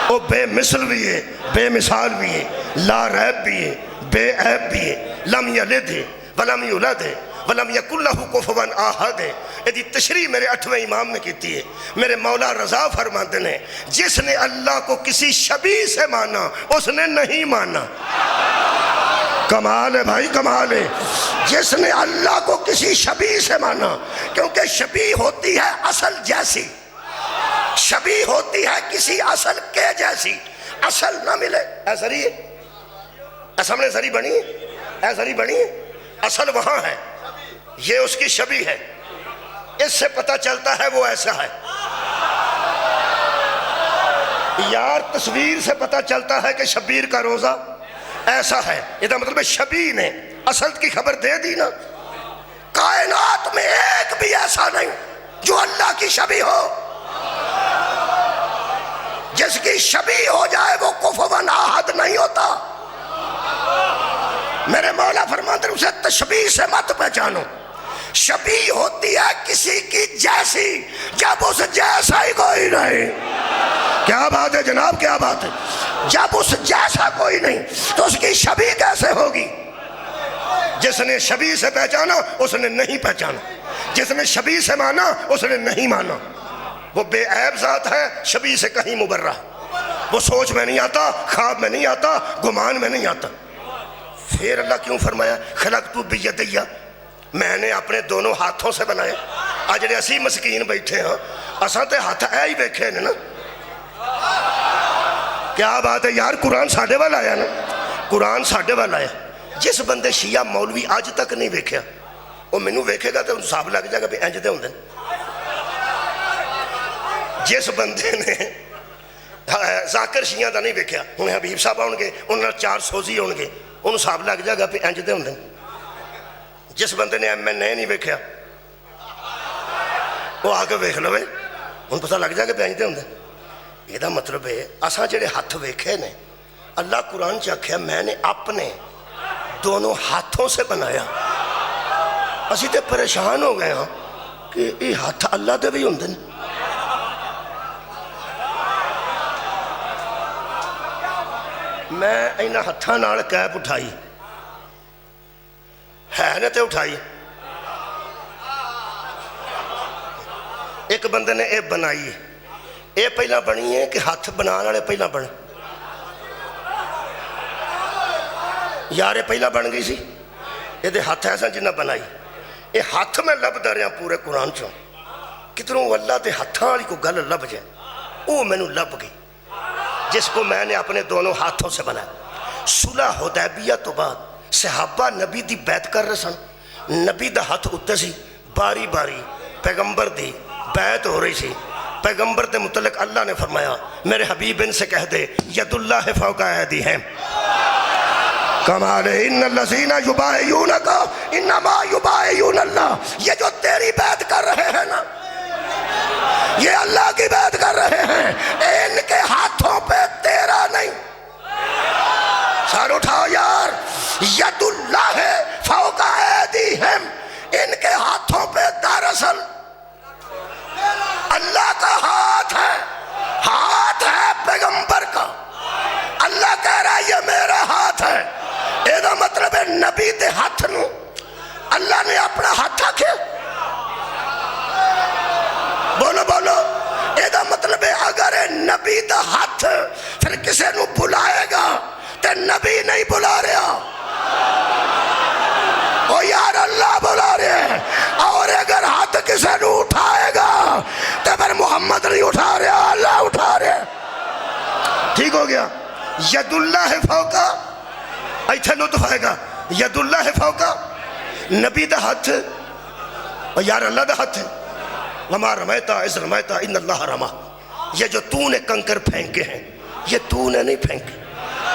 وہ بے مثل بھی ہے، بے مثال بھی ہے، لا ریب بھی ہے، بے عیب بھی ہے، لم یلد ہے ولم یولد ہے ولم یکن لہ کفوا احد ہے۔ یہ تشریح میرے 8ویں امام نے کیتی ہے۔ میرے مولا رضا فرماتے ہیں جس نے اللہ کو کسی شبیہ سے مانا اس نے نہیں مانا۔ کمال ہے بھائی، کمال ہے۔ جس نے اللہ کو کسی شبیہ سے مانا، کیونکہ شبیہ ہوتی ہے اصل جیسی، شبیہ ہوتی ہے کسی اصل کے جیسی، اصل نہ ملے۔ اے زری ہے، اے سامنے زری بنی ہے، اے زری بنی ہے، اصل وہاں ہے، یہ اس کی شبیہ ہے، اس سے پتہ چلتا ہے وہ ایسا ہے۔ یار تصویر سے پتہ چلتا ہے کہ شبیر کا روزہ ایسا ہے، یہ مطلب شبیہ نے اصل کی خبر دے دی نا۔ کائنات میں ایک بھی ایسا نہیں جو اللہ کی شبیہ ہو۔ جس کی شبیہ ہو جائے وہ کفوا احد نہیں ہوتا۔ میرے مولا فرماتے ہیں اسے تشبیہ سے مت پہچانو۔ شبیہ ہوتی ہے کسی کی جیسی جب اس جیسا ہی کوئی نہیں۔ کیا بات ہے جناب، کیا بات ہے؟ جب اس جیسا کوئی نہیں تو اس کی شبیہ کیسے ہوگی؟ جس نے شبیہ سے پہچانا اس نے نہیں پہچانا، جس نے شبیہ سے مانا اس نے نہیں مانا۔ وہ بے عیب ذات ہے، شبیہ سے کہیں مبرہ، وہ سوچ میں نہیں آتا، خواب میں نہیں آتا، گمان میں نہیں آتا۔ پھر اللہ کیوں فرمایا خلقت بیدیا، میں نے اپنے دونوں ہاتھوں سے بنایا۔ آج جڑے اسی مسکین بیٹھے ہاں اساں تے ہاتھ اے ہی ویکھے نے نا۔ کیا بات ہے یار، قرآن ساڈے وال آیا نا، قرآن ساڈے وال آیا۔ جس بندے شیعہ مولوی آج تک نہیں ویکھیا وہ مینوں ویکھے گا تو حساب لگ جائے گا بھی انج دے ہوندے۔ جس بندے نے ذاکر شیعہ دا نہیں ویکھیا، ہن حبیب صاحب آؤن گے انہاں نال 4 سوزی ہون گے، انہوں حساب لگ جائے گا بھی انج دے ہوندے۔ جس بندے نے ایم این اے نہیں ویکھیا وہ آ کے ویکھ لوے، ان پتہ لگ جائے گا بھی انج دے ہوندے۔ یہ دا مطلب ہے اساں جڑے ہاتھ ویکھے نے، اللہ قرآن چ آکھیا میں نے اپنے دونوں ہاتھوں سے بنایا۔ اسی تے پریشان ہو گئے ہاں کہ یہ ہاتھ اللہ دے بھی ہوندے نے۔ میں اینا ہتھاں نال کیپ اٹھائی ہے نے تے اٹھائی، ایک بندے نے اے بنائی ہے، اے پہلا بنی ہے کہ ہاتھ بنان والے پہلا بنے؟ یار اے پہلا بن گئی سی، یہ دے ہاتھ ایسا جنہ بنائی۔ اے ہاتھ میں لب دریاں پورے قرآن چوں، کتنوں اللہ دے ہاتھاں والی کو گل لب جائے، وہ میں نو لب گئی جس کو میں نے اپنے دونوں ہاتھوں سے بنایا۔ صلح حدیبیہ تو بعد صحابہ نبی دی بیعت کر رہے سن، نبی دا ہاتھ اتے سی، باری باری پیغمبر دی بیعت ہو رہی سی۔ پیغمبر دے متعلق اللہ نے فرمایا میرے حبیب ان سے کہہ دے ید اللہ فوق ایدیہم، کمال ہے ان الذین یبایعونک انما یبایعون اللہ۔ یہ جو تیری بیعت کر رہے ہیں نا، یہ اللہ کی بیعت کر رہے ہیں، ان کے ہاتھوں پہ تیرا نہیں۔ سر اٹھاؤ یار، ید اللہ فوق ایدیہم، ان کے ہاتھوں پہ دراصل اللہ کا ہاتھ ہے پیغمبر کا۔ اللہ کہہ رہا ہے یہ میرا ہاتھ ہے، یہ مطلب ہے نبی دے ہاتھ نو اللہ نے اپنا ہاتھ آکھے۔ بولو بولو، یہ مطلب ہے اگر نبی دا ہاتھ پھر کسے نو بلائے گا تے نبی نہیں بلا رہا، او یار اللہ بلا رہے ہیں. اور اگر ہاتھ کسی نے اٹھائے گا تو پھر محمد نہیں اٹھا رہا، اللہ اٹھا رہے. ٹھیک ہو گیا. ید اللہ فوقا، ایتھے لطف آئے گا. ید اللہ فوقا، نبی دا ہاتھ اور یار اللہ دا ہاتھ ہے. وما رمیتا اذ رمیتا ان اللہ رما. یہ جو تو نے کنکر پھینکے ہیں یہ تو نے نہیں پھینکے.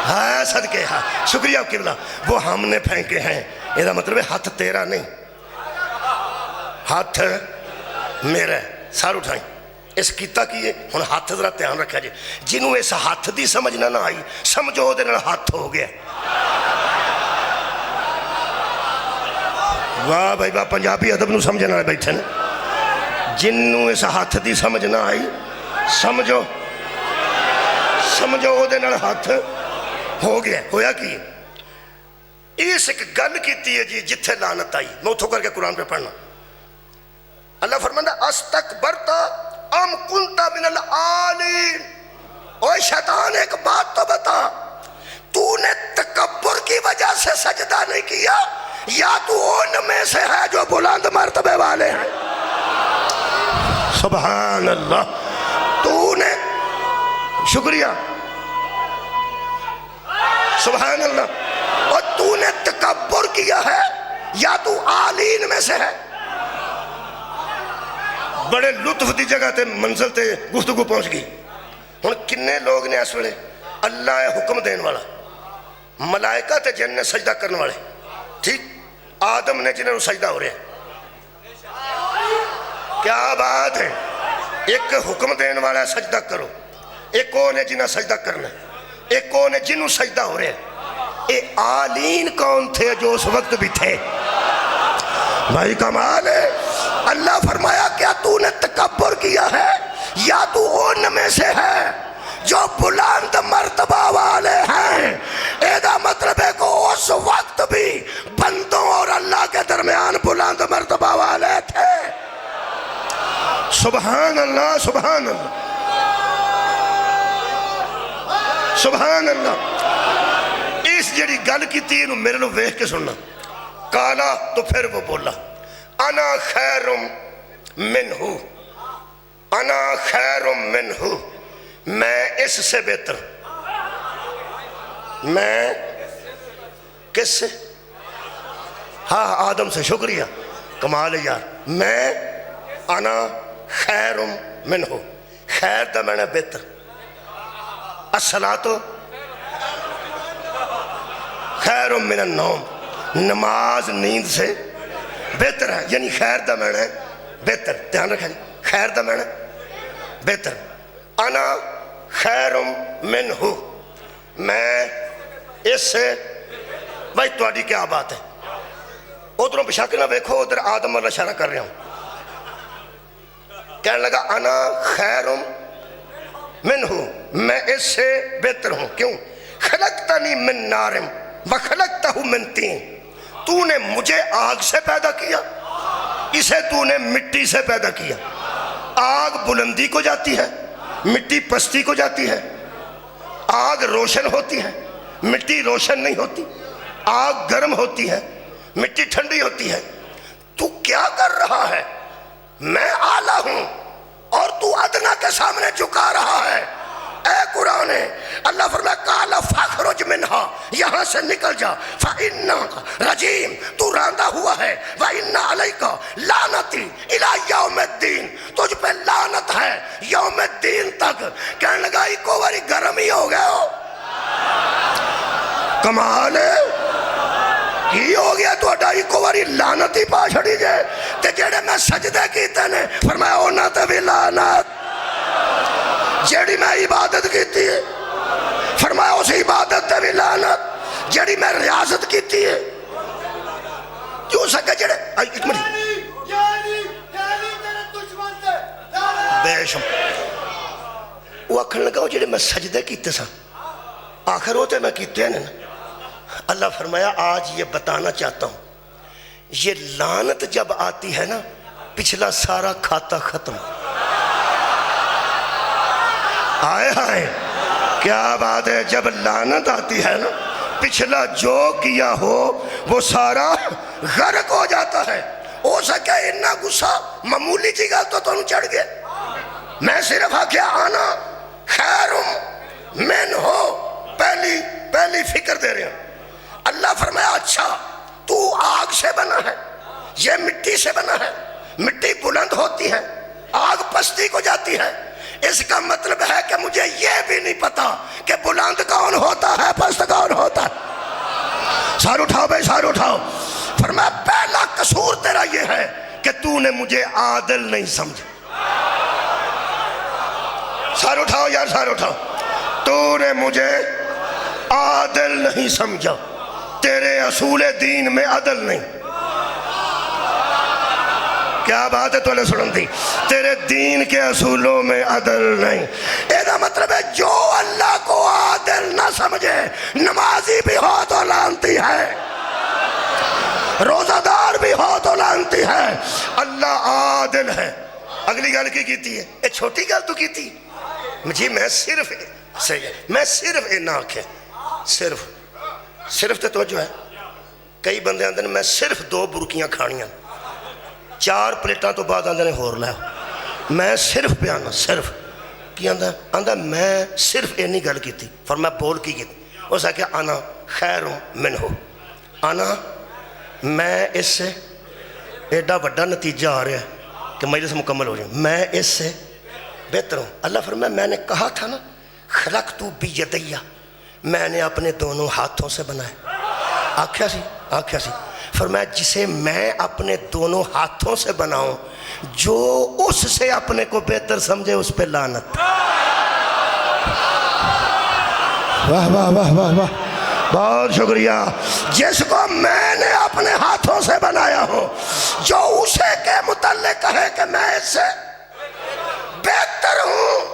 ہاں صدقے ہاں، شکریہ قبلہ، وہ ہم نے پھینکے ہیں. یہ مطلب ہے ہاتھ تیرا نہیں، ہاتھ میرا ہے. سار اٹھائیں. اس کیتا کیے ہن ہاتھ ذرا دھیان رکھا جی. جنہوں اس ہاتھ دی سمجھنا نہ آئی سمجھو دے نال ہاتھ ہو گیا. واہ بھائی واہ، پنجابی ادب نو سمجھنا والے بیٹھے نا. جنہوں اس ہاتھ دی سمجھ نہ آئی سمجھو دے نال ہاتھ ہو گیا. ہویا کی اس ایک گل کیتی ہے جی جتھے لعنت آئی. میں اتھو کر کے قرآن پہ پڑھنا. اللہ فرماتا استکبرتا ام کنتا من العالین. اوہ شیطان ایک بات تو بتا، تو نے تکبر کی وجہ سے سجدہ نہیں کیا یا تو ان میں سے ہے جو بلند مرتبے والے ہیں؟ سبحان اللہ. تو نے شکریہ سبحان اللہ. اور تو نے تکبر کیا ہے یا تو عالین میں سے ہے؟ بڑے لطف دی جگہ تے منزل تے گفتگو پہنچ گئی. ہن کنے لوگ نے اس ویلے اللہ حکم دین والا، ملائکہ تے جن نے سجدہ کرنے والے، ٹھیک، آدم نے جنہوں سجدہ ہو رہے ہیں. کیا بات ہے. ایک حکم دین والا ہے سجدہ کرو، ایک وہ نے جنہوں سجدہ کرنا ہے، ایک وہ نے جنہوں سجدہ ہو رہے ہیں. اے عالین کون تھے جو اس وقت بھی تھے؟ بھائی کمال ہے. اللہ فرمایا کیا تو نے تکبر کیا ہے یا تو ان میں سے ہے جو بلند مرتبہ والے ہیں؟ ایدہ مطلب ہے کہ اس وقت بھی بندوں اور اللہ کے درمیان بلند مرتبہ والے تھے. سبحان اللہ سبحان اللہ سبحان اللہ. اس جڑی گل کی تھی میرے لوگ ویخ کے سننا. کالا تو پھر وہ بولا انا خیر منہ، انا خیر منہ، میں اس سے بہتر. میں کس سے؟ ہاں آدم سے. شکریہ کمال یار. میں انا خیر منہ، خیر دا میں نے بہتر. الصلاۃ خیر من النوم، نماز نیند سے بہتر ہے. یعنی خیر دا میں نے بہتر. دھیان رکھا جی، خیر دا میں نے بہتر. انا خیر منہ، میں اس سے. بھائی تواڈی کیا بات ہے؟ ادھروں بشک نہ ویکھو، ادھر آدم والا اشارہ کر رہا ہوں. کہنے لگا انا خیر منہ، میں اس سے بہتر ہوں. کیوں؟ خلقتنی من نار وخلقتہ من طین. تو نے مجھے آگ سے پیدا کیا، اسے تو نے مٹی سے پیدا کیا. آگ بلندی کو جاتی ہے، مٹی پستی کو جاتی ہے. آگ روشن ہوتی ہے، مٹی روشن نہیں ہوتی. آگ گرم ہوتی ہے، مٹی ٹھنڈی ہوتی ہے. تو کیا کر رہا ہے؟ میں اعلیٰ ہوں اور تو ادنا کے سامنے جھکا رہا ہے. اے قرآن، اللہ فرمایا قال فاخرج منہا، یہاں سے نکل جا. فإنک رجیم، تو راندہ ہوا ہے. وإن علیک لعنتی الی یوم الدین، تجھ پہ لعنت ہے یوم الدین تک. کہنے لگا ایک باری گرم ہی ہو گئے ہو. کمال ہے. کی ہو گیا تو اڈا ایک باری لعنت ہی پا چھڑی جائے. تے جڑے میں سجدے کیتے نے فرمایا اونا تے بھی لعنت. جیڑی میں عبادت کیتی ہے فرمایا اس عبادت تے بھی لعنت. جیڑی میں ریاضت کیتی ہے کیوں سکے جیڑے ایک منٹ بے شم وہ اکھن لگا جیڑے میں سجدے کیتے سا آخر ہوتے میں کیتے ہیں. اللہ فرمایا آج یہ بتانا چاہتا ہوں، یہ لعنت جب آتی ہے نا پچھلا سارا کھاتا ختم. آئے ہائے کیا بات ہے. جب لعنت آتی ہے نا پچھلا جو کیا ہو وہ سارا غرق ہو جاتا ہے. ہو سکے اتنا غصہ معمولی جی گل تو تمہیں چڑھ گیا. میں صرف آخیا آنا خیر من ہو، پہلی فکر دے رہے ہیں. اللہ فرمایا اچھا تو آگ سے بنا ہے، یہ مٹی سے بنا ہے، مٹی بلند ہوتی ہے، آگ پستی کو جاتی ہے. اس کا مطلب ہے کہ مجھے یہ بھی نہیں پتا کہ بلند کون ہوتا ہے پست کون ہوتا ہے. سار اٹھاؤ بھائی سار اٹھاؤ. فرمایا پہلا قصور تیرا یہ ہے کہ تو نے مجھے عادل نہیں سمجھا. سار اٹھاؤ یار سار اٹھاؤ. تو نے مجھے عادل نہیں سمجھا، تیرے اصول دین میں عدل نہیں. کیا بات ہے تو نے سنن دی؟ تیرے دین کے اصولوں میں عدل نہیں. ایسا مطلب ہے جو اللہ کو عادل نہ سمجھے نمازی بھی ہو تو لعنتی ہے، روزہ دار بھی ہو تو لعنتی ہے. اللہ عادل ہے. اگلی گل کی کیتی ہے؟ یہ چھوٹی گل تو کیتی جی. میں صرف میں صرف نہ آکھیں صرف تے توجہ ہے. کئی بندے آندے میں صرف 2 برکیاں کھانیاں، 4 پلیٹاں تو بعد آندے نے ہور لے. میں صرف بیانا صرف کی آندہ میں صرف اینی گل کی تھی. فرمایا بول کی تھی؟ اس نے کہا انا خیر من ہو، انا میں اس سے ایڈا بڑا نتیجہ آ رہا ہے کہ مجلس مکمل ہو جائے، میں اس سے بہتر ہوں. اللہ فرمایا میں نے کہا تھا نا خلقت بیدیہ، میں نے اپنے دونوں ہاتھوں سے بنایا. آکھیا سی. فرمایا جسے میں اپنے دونوں ہاتھوں سے بناؤں، جو اس سے اپنے کو بہتر سمجھے اس پہ لعنت. واہ واہ واہ واہ واہ، بہت شکریہ. جس کو میں نے اپنے ہاتھوں سے بنایا ہو، جو اسے کے متعلق کہے کہ میں اس سے بہتر ہوں،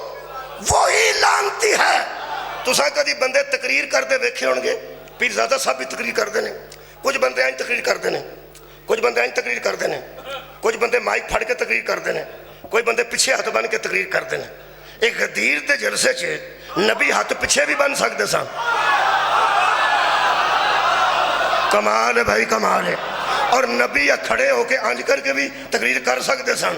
وہی لعنتی ہے. تو ساں کدی بندے تقریر کردے ویکھے ہون گے، پیر زیادہ صاحب بھی تقریر کردے نے، کچھ بندے آئیں تقریر کردے نے، کچھ بندے آئیں تقریر کردے نے، کچھ بندے مائک پھڑ کے تقریر کردے نے، کوئی بندے پیچھے ہاتھ بن کے تقریر کردے نے. ایک غدیر دے جلسے چھے نبی ہاتھ پیچھے بھی بن سکتے سن. کمال ہے بھائی کمال ہے. اور نبی یا کھڑے ہو کے آنج کر کے بھی تقریر کر سکتے سن.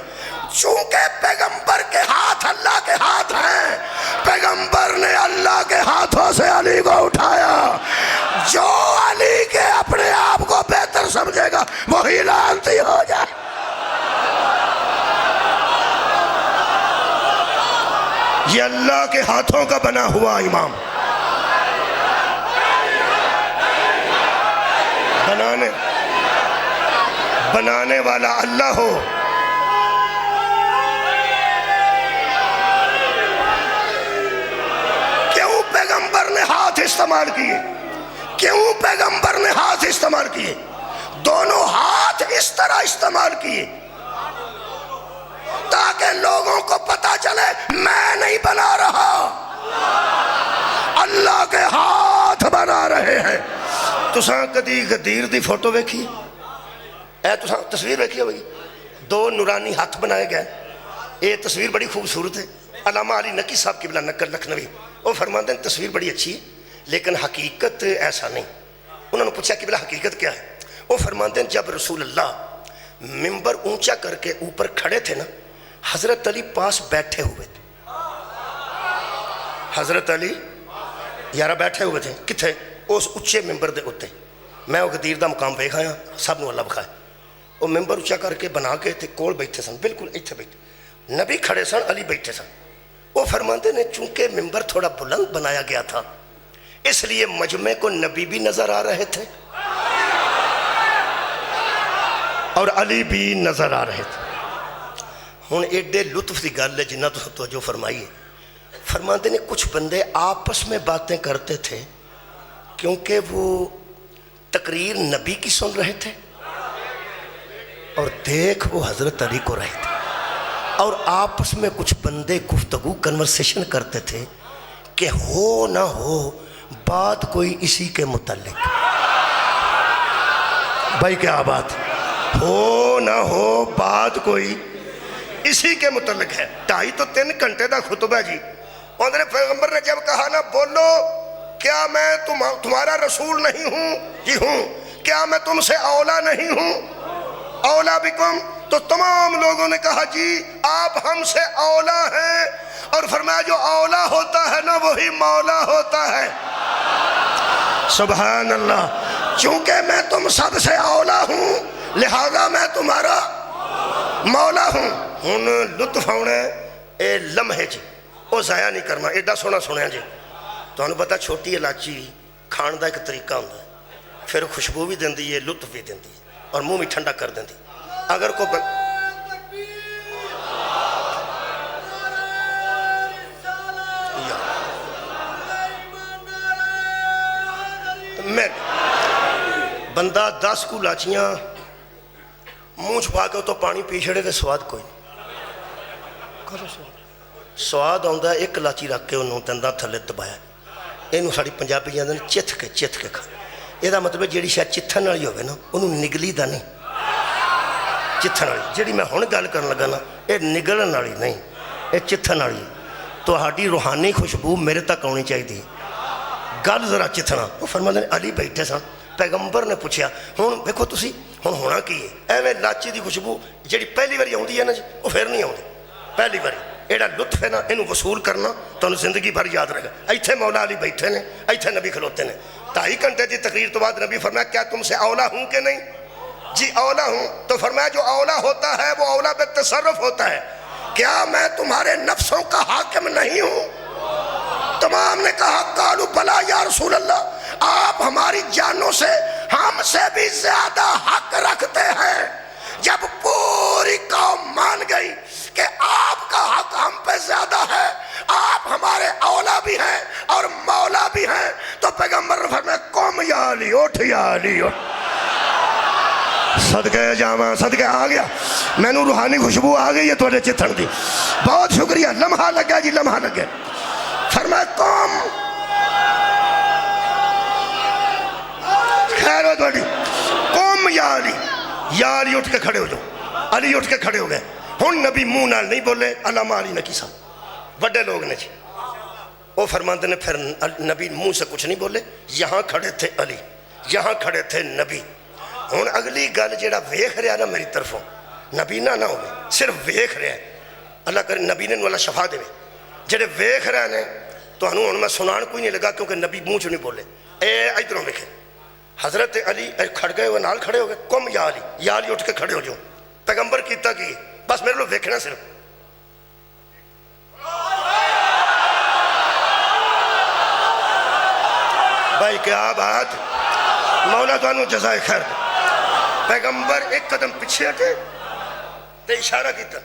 چونکہ پیغمبر کے ہاتھ اللہ کے ہاتھ ہیں، پیغمبر نے اللہ کے ہاتھوں سے علی کو اٹھایا. جو علی کے اپنے آپ کو بہتر سمجھے گا وہی لعنتی ہو جائے. یہ اللہ کے ہاتھوں کا بنا ہوا امام، بنانے والا اللہ ہو. کیوں پیغمبر نے ہاتھ استعمال کیے؟ کیوں پیغمبر نے ہاتھ استعمال کیے؟ دونوں ہاتھ اس طرح استعمال کیے تاکہ لوگوں کو پتا چلے میں نہیں بنا رہا، اللہ کے ہاتھ بنا رہے ہیں. تو ساں کدی غدیر دی فوٹو ویکھی؟ تو ساں تصویر ویکھی ہوئی؟ 2 نورانی ہاتھ بنائے گئے. یہ تصویر بڑی خوبصورت ہے. علامہ علی نقی صاحب قبلہ نقل لکھنوی وہ فرماتے ہیں تصویر بڑی اچھی ہے لیکن حقیقت ایسا نہیں. انہوں نے پوچھا قبلہ حقیقت کیا ہے؟ وہ فرماتے ہیں جب رسول اللہ منبر اونچا کر کے اوپر کھڑے تھے نا، حضرت علی پاس بیٹھے ہوئے تھے. حضرت علی یارہ بیٹھے ہوئے تھے کتھے؟ اس اچھے ممبر دے اتے. میں وہ غدیر دا مقام پہ کھایا سب نو اللہ بکھائے. وہ ممبر اچھا کر کے بنا کے تھے کول بیٹھے سن، بالکل ایتھے بیٹھے. نبی کھڑے سن، علی بیٹھے سن. وہ فرماتے نے چونکہ ممبر تھوڑا بلند بنایا گیا تھا اس لیے مجمع کو نبی بھی نظر آ رہے تھے اور علی بھی نظر آ رہے تھے. ہن ایڈے لطف دی گل ہے جنہ تو توجہ فرمائیے. فرماتے نے کچھ بندے آپس میں باتیں کرتے تھے کیونکہ وہ تقریر نبی کی سن رہے تھے اور دیکھ وہ حضرت علی کو رہے تھے. اور آپس میں کچھ بندے گفتگو کنورسیشن کرتے تھے کہ ہو نہ ہو بات کوئی اسی کے متعلق. بھائی کیا بات، ہو نہ ہو بات کوئی اسی کے متعلق ہے. 2.5 تو 3 گھنٹے دا خطبہ جی. پیغمبر نے جب کہا نا بولو کیا میں تمہارا رسول نہیں ہوں؟ جی ہوں۔ کیا میں تم سے اولا نہیں ہوں؟ اولا بکم، تو تمام لوگوں نے کہا جی آپ ہم سے اولا ہیں، اور فرمایا جو اولا ہوتا ہے نا وہی مولا ہوتا ہے۔ سبحان اللہ۔ چونکہ میں تم سب سے اولا ہوں لہذا میں تمہارا مولا ہوں۔ ہن لطف آنا اے لمحے جی، وہ ضائع نہیں کرنا۔ ایڈا سونا سنیا جی، تمہیں پتا چھوٹی الائچی کھان دا ایک طریقہ ہوتا ہے، پھر خوشبو بھی دیندی ہے، لطف بھی دیندی ہے، اور منہ بھی ٹھنڈا کر دیندی۔ اگر کو بندہ 10 کو لاچیاں منہ چھپا کے تو پانی پی چھڑے تو سواد کوئی نہیں۔ سواد آتا ایک لاچی رکھ کے انہوں دنداں تھلے دبایا، یہ ساری پنجابی جاندے نے چتھ کے کھا۔ یہ مطلب ہے جیڑی شاید چتھن والی ہوگی نا انہوں نگلی دا نہیں، چتھن والی جیڑی میں ہن گل کرن لگا نا یہ نگلن والی نہیں، یہ چتھن والی۔ تو ہاڈی روحانی خوشبو میرے تک آنی چاہیے۔ گل ذرا چتھنا، وہ فرماتے ہیں علی بیٹھے سن، پیغمبر نے پوچھا ہوں دیکھو تسی ہوں ہونا کی ہے، ایویں لاچی دی خوشبو جیڑی پہلی باری آتی ہے نا جی وہ پھر نہیں آتی، پہلی باری ایڈا لطف ہے نا یہ وصول کرنا تو زندگی بھر یاد رہے گا۔ ایتھے مولا علی بیٹھے نے، ایتھے نبی کھلوتے نے، 2.5 گھنٹے کی تقریر تو بعد نبی فرمایا کیا تم سے اولا ہوں کہ نہیں؟ جی اولا ہوں۔ تو فرمایا جو اولا ہوتا ہے وہ اولا بے تصرف ہوتا ہے، کیا میں تمہارے نفسوں کا حاکم نہیں ہوں؟ تمام نے کہا قالوا بلا یا رسول اللہ، آپ ہماری جانوں سے ہم سے بھی زیادہ حق رکھتے ہیں۔ جب پوری قوم مان گئی کہ آپ کا حق ہم پہ زیادہ ہے، آپ ہمارے اولا بھی ہیں اور مولا بھی ہیں، تو پیغمبر نے فرمایا قوم یا علی اٹھ، یا علی اٹھ۔ صدقے جاواں، صدقے آ گیا، میں نے روحانی خوشبو آ گئی ہے تھوڑے چتھن دی۔ بہت شکریہ، لمحہ لگا جی، لمحہ لگا۔ فرمایا قوم خیر ہو تھوڑی، قوم یا علی، یا علی اٹھ کے کھڑے ہو جاؤ۔ علی اٹھ کے کھڑے ہو گئے۔ ہن نبی منہ نال نہیں بولے، علامہ علی نقی صاحب بڑے لوگ نے جی، وہ فرماتے نے پھر نبی منہ سے کچھ نہیں بولے۔ یہاں کھڑے تھے علی، یہاں کھڑے تھے نبی۔ ہن اگلی گل جیڑا ویکھ رہا نا میری طرفوں، نبی نہ ہوئے صرف ویکھ رہا ہے، اللہ کرے نبی نے اللہ شفا دے، جڑے ویکھ رہے ہیں تو ہنوں میں سنان کوئی نہیں لگا کیونکہ نبی منہ چ نہیں بولے۔ اے ادھروں ویکھے حضرت علی کھڑ گئے، وہ نال کھڑے ہو گئے، قم یا علی، یا علی اٹھ کے کھڑے ہو جاؤ۔ پیغمبر کیتا کی بس میرے لوگ ویکھنا صرف۔ بھائی کیا بات، مولا تو انہوں جزائے خیر دے۔ پیغمبر ایک قدم پیچھے ہٹے تے اشارہ کیتا،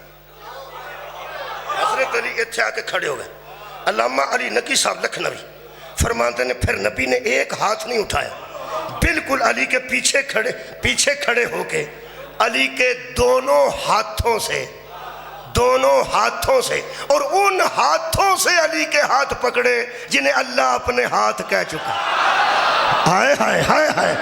حضرت علی اتھے آ کے کھڑے ہو گئے۔ علامہ علی نقی صاحب لکھنوی فرماتے نے پھر نبی نے ایک ہاتھ نہیں اٹھایا، بالکل علی کے پیچھے کھڑے ہو کے علی کے دونوں ہاتھوں سے اور ان ہاتھوں سے علی کے ہاتھ پکڑے جنہیں اللہ اپنے ہاتھ کہہ چکا، ہائے ہائے ہائے ہائے،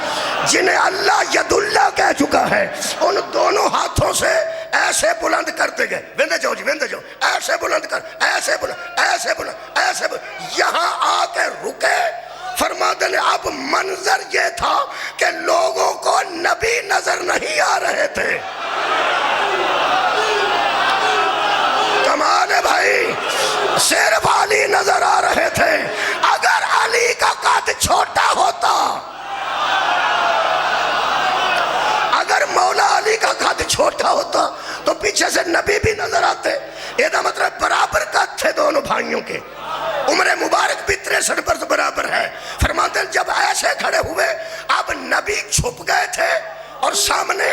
جنہیں اللہ ید اللہ کہہ چکا ہے، ان دونوں ہاتھوں سے ایسے بلند کرتے گئے، ویندے جاؤ جی، ویندے جاؤ، ایسے بلند کر، ایسے بلند، ایسے بلند، ایسے بلند، یہاں آ کے رکے۔ فرماتے ہیں اب منظر یہ تھا کہ لوگوں کو نبی نظر نہیں آ رہے تھے۔ کمال ہے بھائی، صرف علی نظر آ رہے تھے۔ اگر علی کا قد چھوٹا ہوتا، اگر مولا علی کا قد چھوٹا ہوتا تو پیچھے سے نبی بھی نظر آتے۔ یہ مطلب برابر قد تھے دونوں بھائیوں کے، عمر مبارک بھی 63 برس برابر ہے۔ فرماتے ہیں جب ایسے کھڑے ہوئے اب نبی چھپ گئے تھے اور سامنے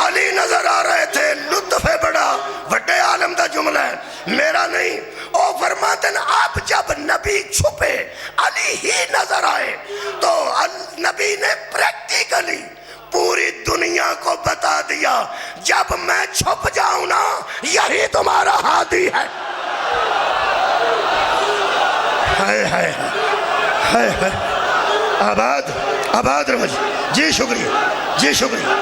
علی نظر آ رہے تھے۔ لطف ہے بڑا، بڑے عالم دا جملہ ہے میرا نہیں۔ او فرماتے ہیں اب جب نبی چھپے علی ہی نظر آئے تو نبی نے پریکٹیکلی پوری دنیا کو بتا دیا جب میں چھپ جاؤں نا یہی تمہارا ہادی ہے۔ ہائے ہائے ہائے ہائے، آباد آباد رمض جی، شکریہ جی، شکریہ۔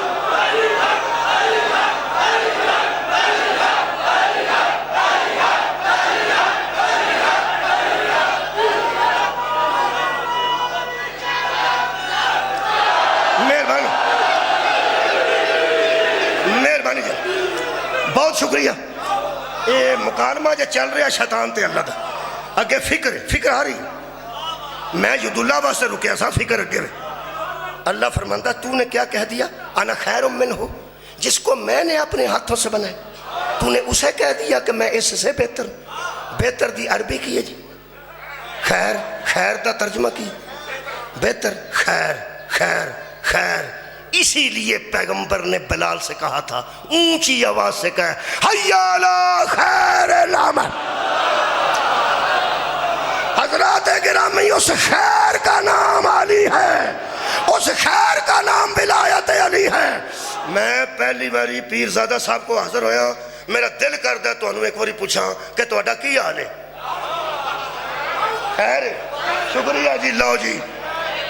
شکریہ. یہ مکالمہ جو چل رہا شیطان تے اللہ دا اگے فکر آ رہی. میں ید اللہ واسطے رکیا سا فکر اگے. اللہ فرماندہ تو نے کیا کہہ دیا؟ انا خیر منہ، جس کو میں نے اپنے ہاتھوں سے بنایا تو نے اسے کہہ دیا کہ میں اس سے بہتر. بہتر دی عربی کی ہے جی خیر دا ترجمہ کی بہتر. خیر اسی لیے پیغمبر نے بلال سے کہا تھا اونچی آواز سے کہا حی علی خیر العمل. حضرات گرامی اس خیر کا نام علی ہے، اس خیر کا نام ولایت علی ہے. میں پہلی باری پیرزادہ صاحب کو حاضر ہویا، میرا دل کردا تو انہوں ایک باری پوچھا کہ تہاڈا کی حال ہے؟ خیر شکریہ جی. لو جی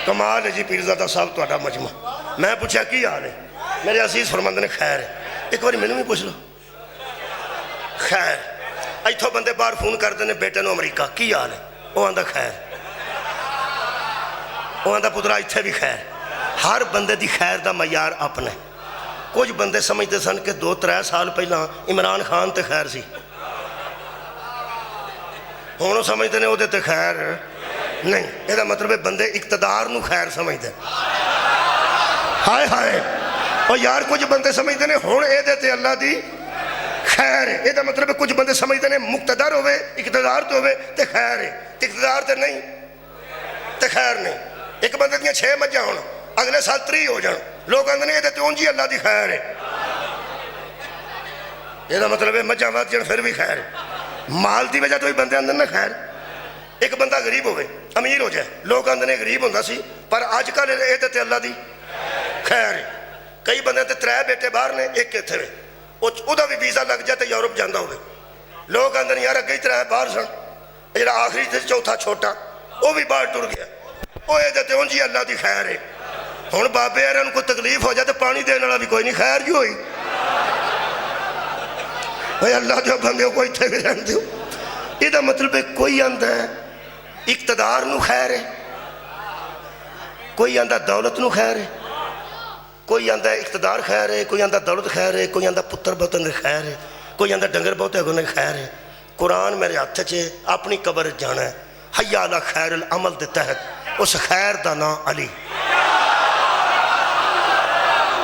کمال ہے جی پیرزادہ صاحب تہاڈا مجمع. میں پوچھا کی حال ہے؟ میرے عزیز فرماندے نے خیر ہے. ایک باری مینوں بھی پوچھ لو خیر. ایتھوں بندے باہر فون کردے نے بیٹے نو امریکہ کی حال ہے؟ وہ آندا خیر. وہ آندا پترا ایتھے بھی خیر. ہر بندے دی خیر دا معیار اپنا ہے. کچھ بندے سمجھتے سن کہ 2-3 سال پہلا عمران خان تے خیر سی، ہوں سمجھتے ہیں وہ تے خیر نہیں. یہ مطلب ہے بندے اقتدار نو خیر سمجھتے. ہائے اور یار کچھ بندے سمجھتے ہیں ہوں یہ تے اللہ دی خیر ہے. یہ مطلب ہے کچھ بندے سمجھتے ہیں مقتدر ہوئے اقتدار تو ہوئے تے خیر ہے، اقتدار تے نہیں تے خیر نہیں. ایک بندے دیا 6 مجھاں ہونا اگلے سال 3 ہو جان، لوگ کہتے ہیں یہ تے اونجی اللہ دی خیر ہے. یہ مطلب ہے مجھاں وقت جان پھر بھی خیر ہے. مال دی وجہ تو ہی بندے اندر نہ خیر. ایک بندہ غریب ہوئے امیر ہو جائے، لوگ کہتے ہیں غریب ہوندہ سی پر آج کل یہ تے اللہ دی خیر ہے. کئی بندے تے 3 بیٹے باہر نے ایک اتھے ہوئے، وہ بھی ویزا لگ جائے یورپ جاندہ ہوئے، لوگ کہتے ہیں یار اگے 3 باہر سن، جڑا آخری تھے چوتھا چھوٹا وہ بھی باہر ٹر گیا. وہ یہ تے اونجی اللہ دی خیر ہے. ہوں بابے یار ان کو تکلیف ہو جائے تو پانی دینے والا بھی کوئی نہیں، خیر جو ہوئی بھائی اللہ جو بندے کو اتنے بھی رہن دیو. یہ مطلب ہے کوئی آندہ ہے اقتدار نو خیر ہے، کوئی آندہ دولت نو خیر ہے، کوئی آندہ اقتدار خیر ہے، کوئی آندہ دولت خیر ہے، کوئی آندہ پتر بہت خیر ہے، کوئی آندہ ڈنگر بہت ہے خیر ہے. قرآن میرے ہاتھ چے اپنی قبر جانا ہے. حی علی خیر العمل دے تحت اس خیر دا نام علی.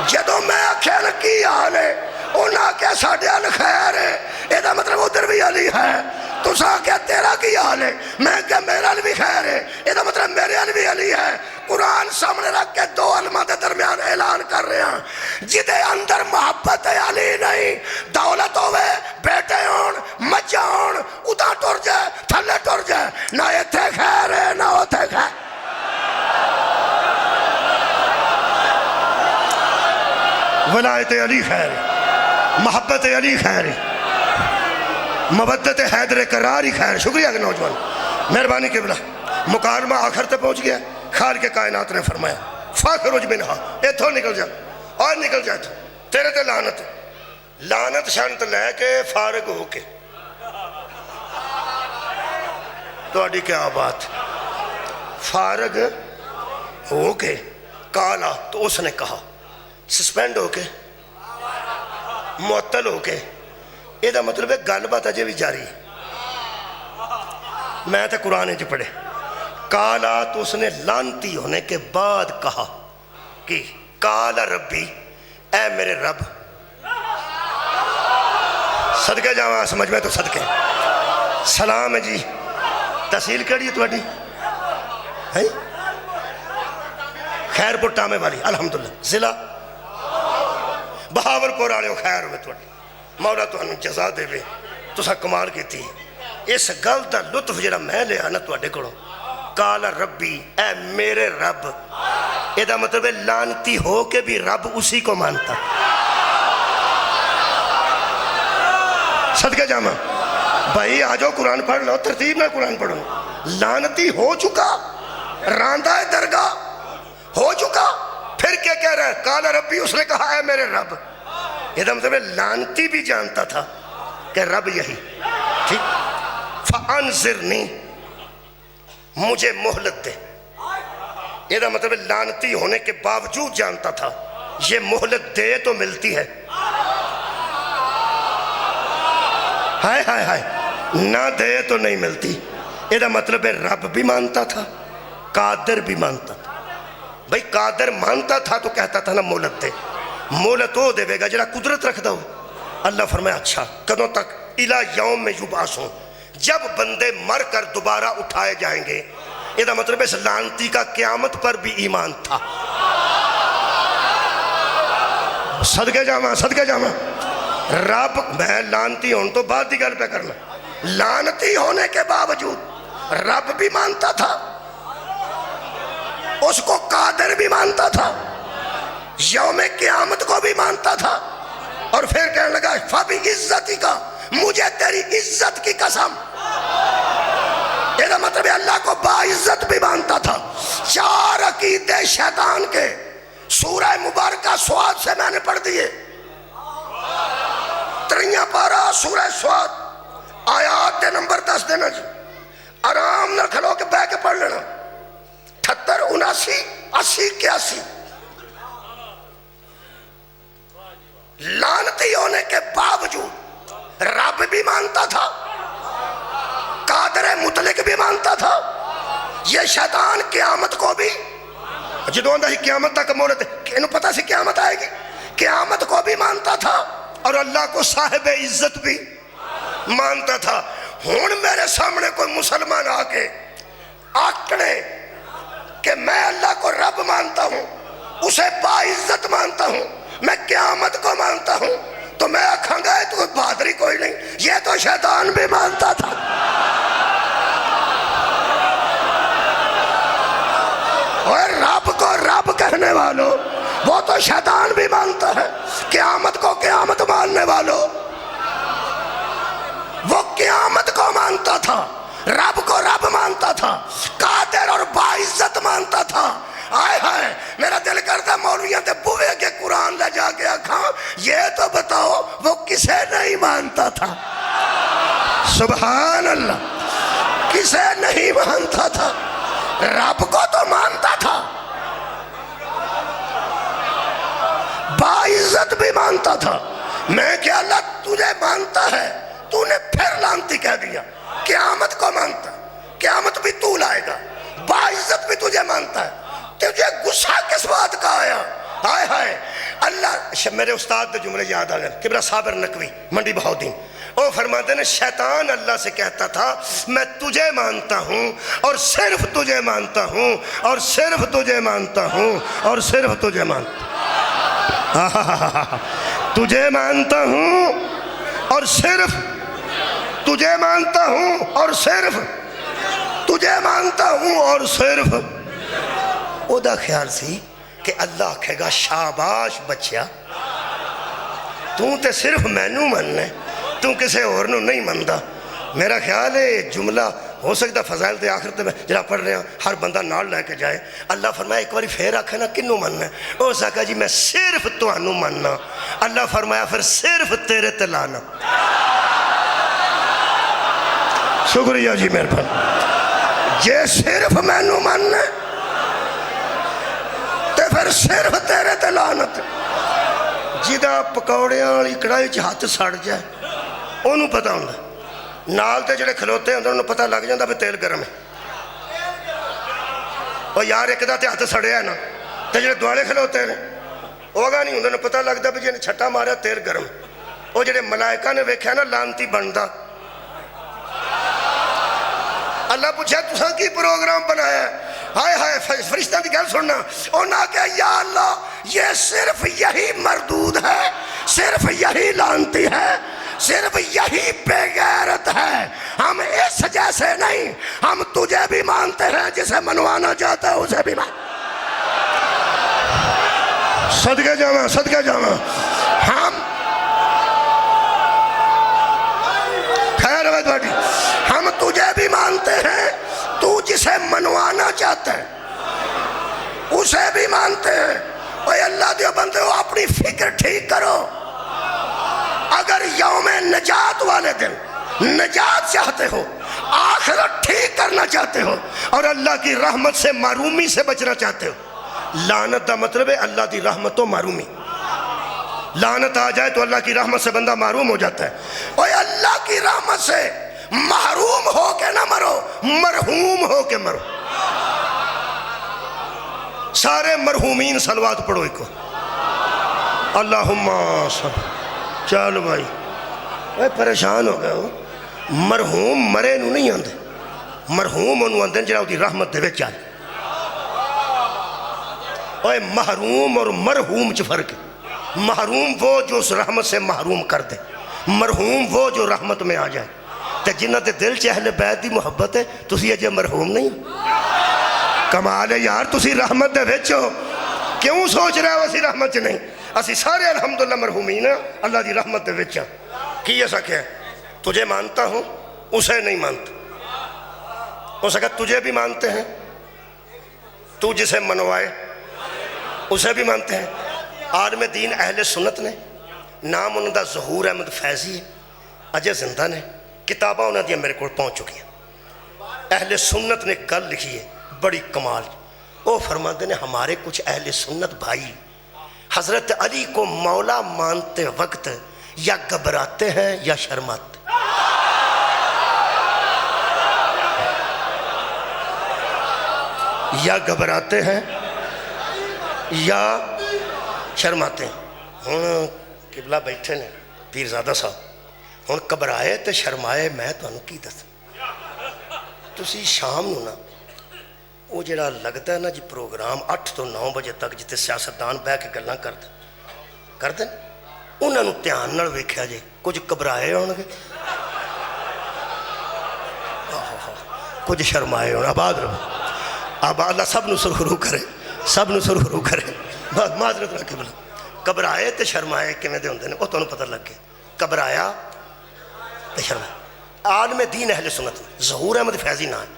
جدو میں آکھیا نا کی حال ہے انہاں آکھیا ساڈے حال خیر ہے، یہ مطلب ادھر بھی علی ہے. تساں آکھیا تیرا کی حال ہے، میں کہا میرا حال بھی خیر ہے، یہ مطلب میرے حال بھی علی ہے. قرآن سامنے رکھ کے 2 علماء دے درمیان اعلان کر رہے ہیں جدے اندر محبت علی نہیں، دولت ہوئے بیٹے ہون مجھا ہون اتاں ٹر جائے تھلے ٹر جائے، نہ ایتھے خیر ہے نہ اوتھے خیر. ولایت علی خیر ہے، محبت علی خیر ہے، مودت حیدر قراری خیر. شکریہ کہ نوجوان مہربانی قبلہ. مکالمہ آخر تے پہنچ گیا. خالق کائنات نے فرمایا فاخرج منہا، ایتھوں نکل جا اور نکل جا تو تیرے تے لعنت. لعنت شانت لے کے فارغ ہو کے تو اڈی کیا بات. فارغ ہو کے کالا تو اس نے کہا، سسپینڈ ہو کے معطل ہو کے. یہ مطلب ہے گل بات اجے بھی جاری. میں تو قرآن چ پڑھے کالا تو اس نے لانتی ہونے کے بعد کہا کہ کالا ربی، اے میرے رب. صدقے جاواں سمجھ میں تو صدقے. سلام ہے جی. تحصیل کیڑی ہے تہاڈی؟ خیر پور ٹامے والی الحمدللہ. ضلع بہاور پور والے خیر ہوئے تہاڈی. مولا تہانوں جزا دے وے، تساں کمال کیتی. اس گل دا لطف جڑا میں لیا نا تہاڈے کولوں، کالا ربی اے میرے رب. یہ مطلب ہے لانتی ہو کے بھی رب اسی کو مانتا. صدقے جاواں بھائی آجو قرآن پڑھ لو، ترتیب میں قرآن پڑھو. لانتی ہو چکا، راندہ درگاہ ہو چکا، پھر کیا کہہ رہا ہے؟ کالا ربی، اس نے کہا اے میرے رب. یہ مطلب ہے لانتی بھی جانتا تھا کہ رب یہی. ٹھیک. فانظرنی، مجھے مہلت دے. یہ مطلب ہے لانتی ہونے کے باوجود جانتا تھا یہ مہلت دے تو ملتی ہے. ہائے ہائے ہائے، نہ دے تو نہیں ملتی۔ یہ مطلب ہے رب بھی مانتا تھا، قادر بھی مانتا تھا۔ بھئی قادر مانتا تھا تو کہتا تھا نا مولت دے، مولت وہ دے گا جڑا قدرت رکھ دو۔ اللہ فرمایا اچھا کدوں تک؟ الی یوم یبعثون، جب بندے مر کر دوبارہ اٹھائے جائیں گے۔ یہ مطلب اس لعنتی کا قیامت پر بھی ایمان تھا۔ صدقے جاواں صدقے جاواں، رب میں لعنتی ہوں تو بعد دی گل پہ کرنا، لعنتی ہونے کے باوجود رب بھی مانتا تھا، اس کو قادر بھی مانتا تھا، یوم قیامت کو بھی مانتا تھا، اور پھر کہنے لگا فَبِعِزَّتِكَ کا، مجھے تیری عزت کی قسم۔ یہ مطلب اللہ کو باعزت بھی مانتا تھا۔ چار عقیدے شیطان کے سورہ مبارکہ سواد سے میں نے پڑھ دیے، 3 پارہ سورہ سواد آیات دے نمبر 10 دینا جی، آرام نہ کھلو کے بہ کے پڑھ لینا، 78 79 80 81۔ لعنتی ہونے کے باوجود رب بھی مانتا تھا، قادر مطلق بھی مانتا تھا، یہ شیطان قیامت کو بھی، جدوں ہی قیامت تک مولت ہے، انہوں پتہ سی قیامت آئے گی، قیامت کو بھی مانتا تھا اور اللہ کو صاحب عزت بھی مانتا تھا۔ ہون میرے سامنے کوئی مسلمان آکے آکڑے کہ میں اللہ کو رب مانتا ہوں، اسے باعزت مانتا ہوں، میں قیامت کو مانتا ہوں، تو میں آکھاں گا تو بہادری کوئی نہیں، یہ تو شیطان بھی مانتا تھا۔ اور رب کو رب کہنے والوں، وہ تو شیطان بھی مانتا ہے۔ قیامت کو قیامت ماننے والوں، وہ قیامت کو مانتا تھا، رب کو رب مانتا تھا، قادر اور باعزت مانتا تھا۔ آئے ہائے میرا دل کرتا مولویاں تے بوئے کے قرآن لے جا کے آکھاں یہ تو بتاؤ وہ کسے نہیں مانتا تھا؟ سبحان اللہ، کسے نہیں مانتا تھا؟ رب کو تو مانتا تھا، باعزت بھی مانتا تھا۔ میں کہ اللہ تجھے مانتا ہے، تو نے پھر لعنتی کہہ دیا۔ قیامت کو مانتا، قیامت بھی تو لائے گا، باعزت بھی تجھے مانتا ہے، تجھے غصہ کس بات کا آیا؟ ہائے ہائے اللہ، میرے استاد دے جملے یاد آ گئے، کبرا صابر نقوی منڈی بہاؤدین، وہ فرماتے ہیں شیطان اللہ سے کہتا تھا میں تجھے مانتا ہوں اور صرف تجھے مانتا ہوں اور صرف تجھے مانتا ہوں اور صرف تجھے مانتا ہوں، تجھے مانتا ہوں اور صرف تجھے مانتا ہوں اور صرف تجھے مانتا ہوں اور صرف۔ او دا خیال سی کہ اللہ کہے گا شاباش بچیا، تو تے صرف مینوں مننے، تو کسے اور نو نہیں مندہ۔ میرا خیال ہے یہ جملہ ہو سکتا فضائل دے آخرت میں جڑا پڑھ رہے ہیں ہر بندہ نال لے کے جائے۔ اللہ فرمایا ایک باری پھر آکھے نا کنوں مننا ہے؟ او ساکا جی میں صرف تانوں مننا۔ اللہ فرمایا پھر صرف تیرے تے لانا۔ شکریہ جی مہربانی، جے صرف مینوں مننا تے پھر صرف تیرے تے لعنت۔ جدا پکوڑیاں والی کڑائی چ ہاتھ سڑ جائے انہوں پتہ ہوندا، نال تے جڑے کھلوتے ہیں انہوں پتہ لگ جاندہ بھی تیل گرم ہے۔ اور یار ایک دا تے ہاتھ سڑیا ہے نا، تے جڑے دوالے کھلوتے ہیں وہ گا نہیں، انہوں پتہ لگتا بھی جنہیں چھٹا ماریا تیل گرم۔ وہ جڑے ملائکہ نے ویکھیا نا لعنتی بندا، اللہ پوچھا تساں کی پروگرام بنایا ہے؟ ہائے ہائے فرشتہ دی گل سننا، انہاں کہا یا اللہ یہ صرف یہی مردود ہے، صرف یہی لعنتی ہے، صرف یہی بے غیرت ہے، ہم اس جیسے نہیں، ہم تجھے بھی مانتے ہیں، جسے منوانا چاہتا ہے اسے بھی مانتے۔ صدقے جاواں صدقے جاواں، ہم خیر ہے باٹی، ہم تجھے بھی مانتے ہیں، تو جسے منوانا چاہتا ہے اسے بھی مانتے ہیں۔ اوہ اللہ دیو بندے ہو اپنی فکر ٹھیک کرو، اگر یوم نجات والے دن نجات چاہتے ہو، آخرت ٹھیک کرنا چاہتے ہو اور اللہ کی رحمت سے معرومی سے بچنا چاہتے ہو، لعنت دا مطلب ہے اللہ دی رحمت و معرومی۔ لعنت آ جائے تو اللہ کی رحمت سے بندہ محروم ہو جاتا ہے. اوے اللہ کی رحمت سے محروم ہو کے نہ مرو، مرحوم ہو کے مرو. سارے مرحومین صلوات پڑھو ایک اللہم صل. چلو بھائی اے پریشان ہو گئے ہو. مرحوم مرے نو نہیں آندے، مرحوم انہوں آندے جنہوں دی رحمت دے وچ آئے. اوے محروم اور مرحوم چ فرق ہے. محروم وہ جو اس رحمت سے محروم کر دے، مرحوم وہ جو رحمت میں آ جائے. تے جنہ دے دل چ اہل بیت دی محبت ہے تسی اجے مرحوم نہیں. کمال ہے یار، تسی رحمت دے وچ ہو، کیوں سوچ رہے ہو اسی رحمت چ نہیں؟ اسی سارے الحمدللہ مرحومین ہیں، اللہ دی رحمت دے وچ. کی ایسا کیا ہے؟ تجھے مانتا ہوں اسے نہیں مانتا. ہو سکتا تجھے بھی مانتے ہیں، تو جسے منوائے اسے بھی مانتے ہیں. عالم دین اہل سنت نے، نام انہوں دا ظہور احمد فیضی ہے، اجے زندہ نے، کتاباں انہوں دیا میرے کو پہنچ چکی ہیں. اہل سنت نے گل لکھی ہے بڑی کمال. وہ فرماتے ہیں ہمارے کچھ اہل سنت بھائی حضرت علی کو مولا مانتے وقت یا گھبراتے ہیں یا شرماتے. یا گھبراتے ہیں یا شرماتے ہیں. ہوں قبلہ بیٹھے نے پیرزادہ صاحب، ہوں گھبرائے تے شرمائے میں تمہیں کی دس. تسی شام نو نا وہ جڑا لگتا ہے نا جی پروگرام 8 تو 9 بجے تک جتے سیاستدان بہ کے گلاں کردے انہاں نو دھیان نال ویکھیا جے کچھ گھبرائے ہون گے، کچھ شرمائے ہون. آباد رہو، اب اللہ سب نو سرخرو کرے، سب نو سرخرو کرے. معذرت رکھے بلا گھبرائے تے شرمائے کیویں دے ہوندے نے وہ تانوں پتہ لگ گیا. گھبرایا تے شرمایا. عالم دین اہل سنت ظہور احمد فیضی نام ہے.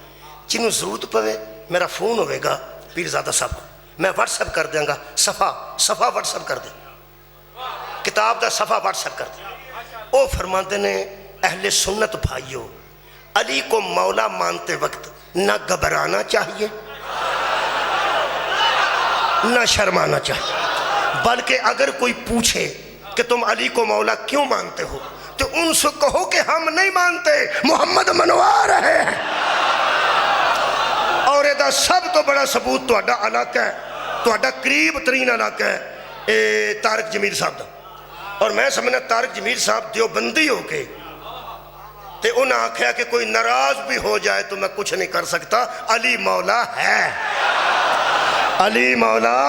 جنہوں ضرورت پوے میرا فون ہوئے گا پیرزادہ صاحب کو، میں واٹس ایپ کر دیں گا. صفحہ واٹس ایپ کر دیں، کتاب دا صفحہ واٹس ایپ کر دیں. وہ فرماتے نے اہل سنت بھائیو، علی کو مولا مانتے وقت نہ گھبرانا چاہیے نہ شرمانا چاہیے، بلکہ اگر کوئی پوچھے کہ تم علی کو مولا کیوں مانتے ہو تو ان سے کہو کہ ہم نہیں مانتے، محمد منوا رہے ہیں. اور یہ سب تو بڑا ثبوت تہاڈا علاقہ ہے، تہاڈا قریب ترین علاقہ ہے طارق جمیل صاحب دا. اور میں سمجھنا طارق جمیل صاحب دیوبندی ہو کے تے انہاں آکھیا کہ کوئی ناراض بھی ہو جائے تو میں کچھ نہیں کر سکتا، علی مولا ہے، علی مولا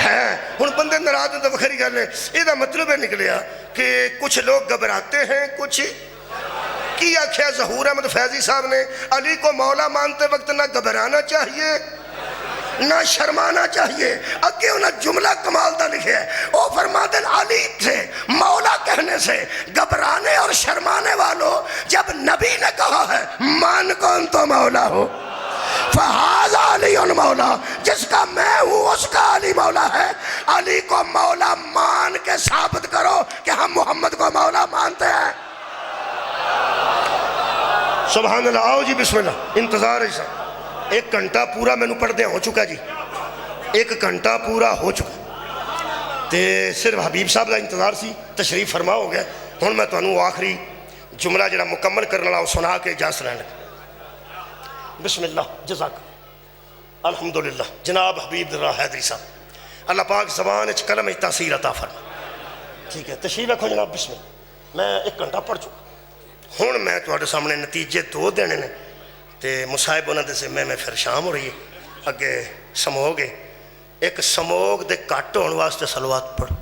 ہے. ہن بندے ناراض تو وکھری گل ہے. یہ مطلب ہے نکلیا کہ کچھ لوگ گھبراتے ہیں، کچھ کی آکھیا ظہور احمد فیضی صاحب نے علی کو مولا مانتے وقت نہ گھبرانا چاہیے نہ شرمانا چاہیے. اگے انہاں جملہ کمال دا لکھے ہے، وہ فرماتے ہیں علی سے مولا کہنے سے گھبرانے اور شرمانے والوں، جب نبی نے کہا ہے مان کون تو مولا ہو، فہذا علی مولا، جس کا میں ہوں اس کا علی مولا ہے. علی کو مولا مان کے ثابت کرو کہ ہم محمد کو مولا مانتے ہیں. سبحان اللہ. آؤ جی بسم اللہ. انتظار ایسا 1 گھنٹہ پورا میں نو پڑھ دیا ہو چکا جی، 1 گھنٹہ پورا ہو چکا تے صرف حبیب صاحب کا انتظار سی. تشریف فرما ہو گیا. ہوں میں تمہیں آخری جملہ جڑا مکمل کرنے والا سنا کے اجازت لین لگا. بسم اللہ. جزاک الحمدللہ. جناب حبیب اللہ حیدری صاحب، اللہ پاک زبان اچ کلم اچ تاثیر عطا فرما. ٹھیک ہے تشریف رکھو جناب. بسم اللہ. میں 1 گھنٹہ پڑھ چکا. ہوں میں تواڈے سامنے نتیجے 2 دینے نے تے مصاحب انہاں دے ذمے میں پھر شام ہو رہی ہے. اگے سموگ ہے، ایک سموگ دے کٹ ہون واسطے صلوات پڑھ.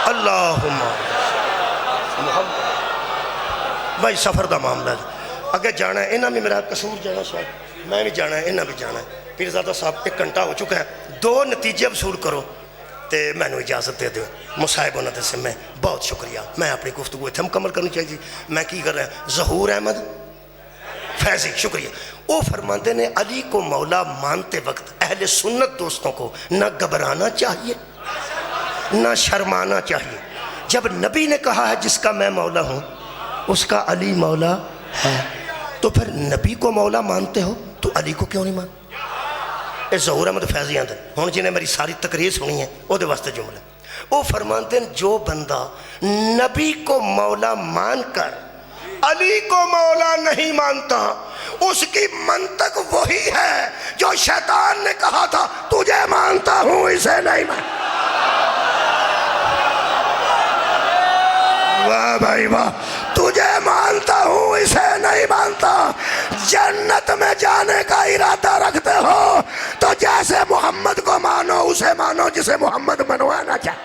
اللہم محمد. بھائی سفر دا معاملہ ہے، اگے جانا ہے. انہاں بھی میرا قصور جانا، شاید میں بھی جانا ہے، انہاں بھی جانا ہے. پیرزادہ صاحب 1 گھنٹہ ہو چکا ہے، 2 نتیجے وصول کرو تے میں نے اجازت دے دیو. مصاحب انہاں دے سے میں بہت شکریہ. میں اپنی گفتگو اتنے مکمل کرنی چاہیے. میں کی کر رہا ہوں ظہور احمد فیضی شکریہ. وہ فرماتے ہیں علی کو مولا مانتے وقت اہل سنت دوستوں کو نہ گھبرانا چاہیے نہ شرمانا چاہیے. جب نبی نے کہا ہے جس کا میں مولا ہوں اس کا علی مولا ہے، تو پھر نبی کو مولا مانتے ہو تو علی کو کیوں نہیں مانتے؟ یہ ظہور احمد فیضی آندے. ہوں جنہیں میری ساری تقریر سنی ہے وہ دے واسطے جملہ وہ فرماتے ہیں جو بندہ نبی کو مولا مان کر علی کو مولا نہیں مانتا اس کی منطق وہی ہے جو شیطان نے کہا تھا تجھے مانتا ہوں اسے نہیں مانتا۔ واہ بھائی واہ، تجھے مانتا ہوں اسے نہیں مانتا۔ جنت میں جانے کا ارادہ رکھتے ہو تو جیسے محمد کو مانو اسے مانو جسے محمد منوانا چاہے۔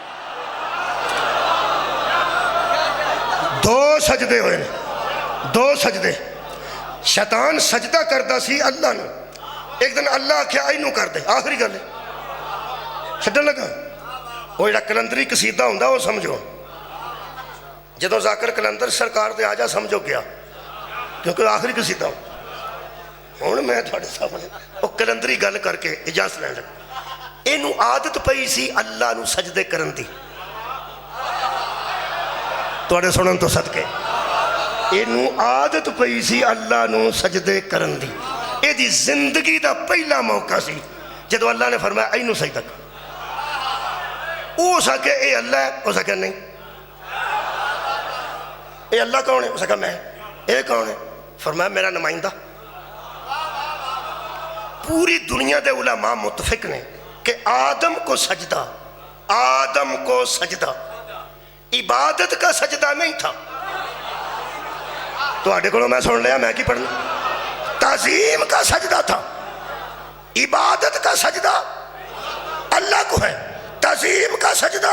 دو سجدے ہوئے، دو سجدے۔ شیطان سجدہ کردہ سی اللہ نے، ایک دن اللہ کیا اینو کر دے، آخری گل ہے چھڈن لگا۔ وہ جڑا کلندری قصیدہ ہوندا وہ سمجھو، جدو ذاکر کلندر سرکار دے آجا سمجھو گیا کیونکہ آخری قصیدہ ہوں میں تھوڑے سامنے وہ کلندری گل کر کے اجازت لین لگا۔ اینو عادت پئی سی اللہ نو سجدے کرن دی، تھوڑے سنن تو صدقے، اینو عادت پئی سی اللہ نو سجدے کرن دی۔ اے دی زندگی دا پہلا موقع سی جدو اللہ نے فرمایا اینو سجدہ کر۔ او سکے اے اللہ ہے، او سکے نہیں۔ اے اللہ کون ہے؟ اس نے کہا میں۔ اے کون ہے؟ فرمایا میرا نمائندہ۔ پوری دنیا دے علماء متفق نے کہ آدم کو سجدہ، آدم کو سجدہ عبادت کا سجدہ نہیں تھا۔ تو آڈے کو میں سن لیا، میں کی پڑھنا، تعظیم کا سجدہ تھا۔ عبادت کا سجدہ اللہ کو ہے، تعظیم کا سجدہ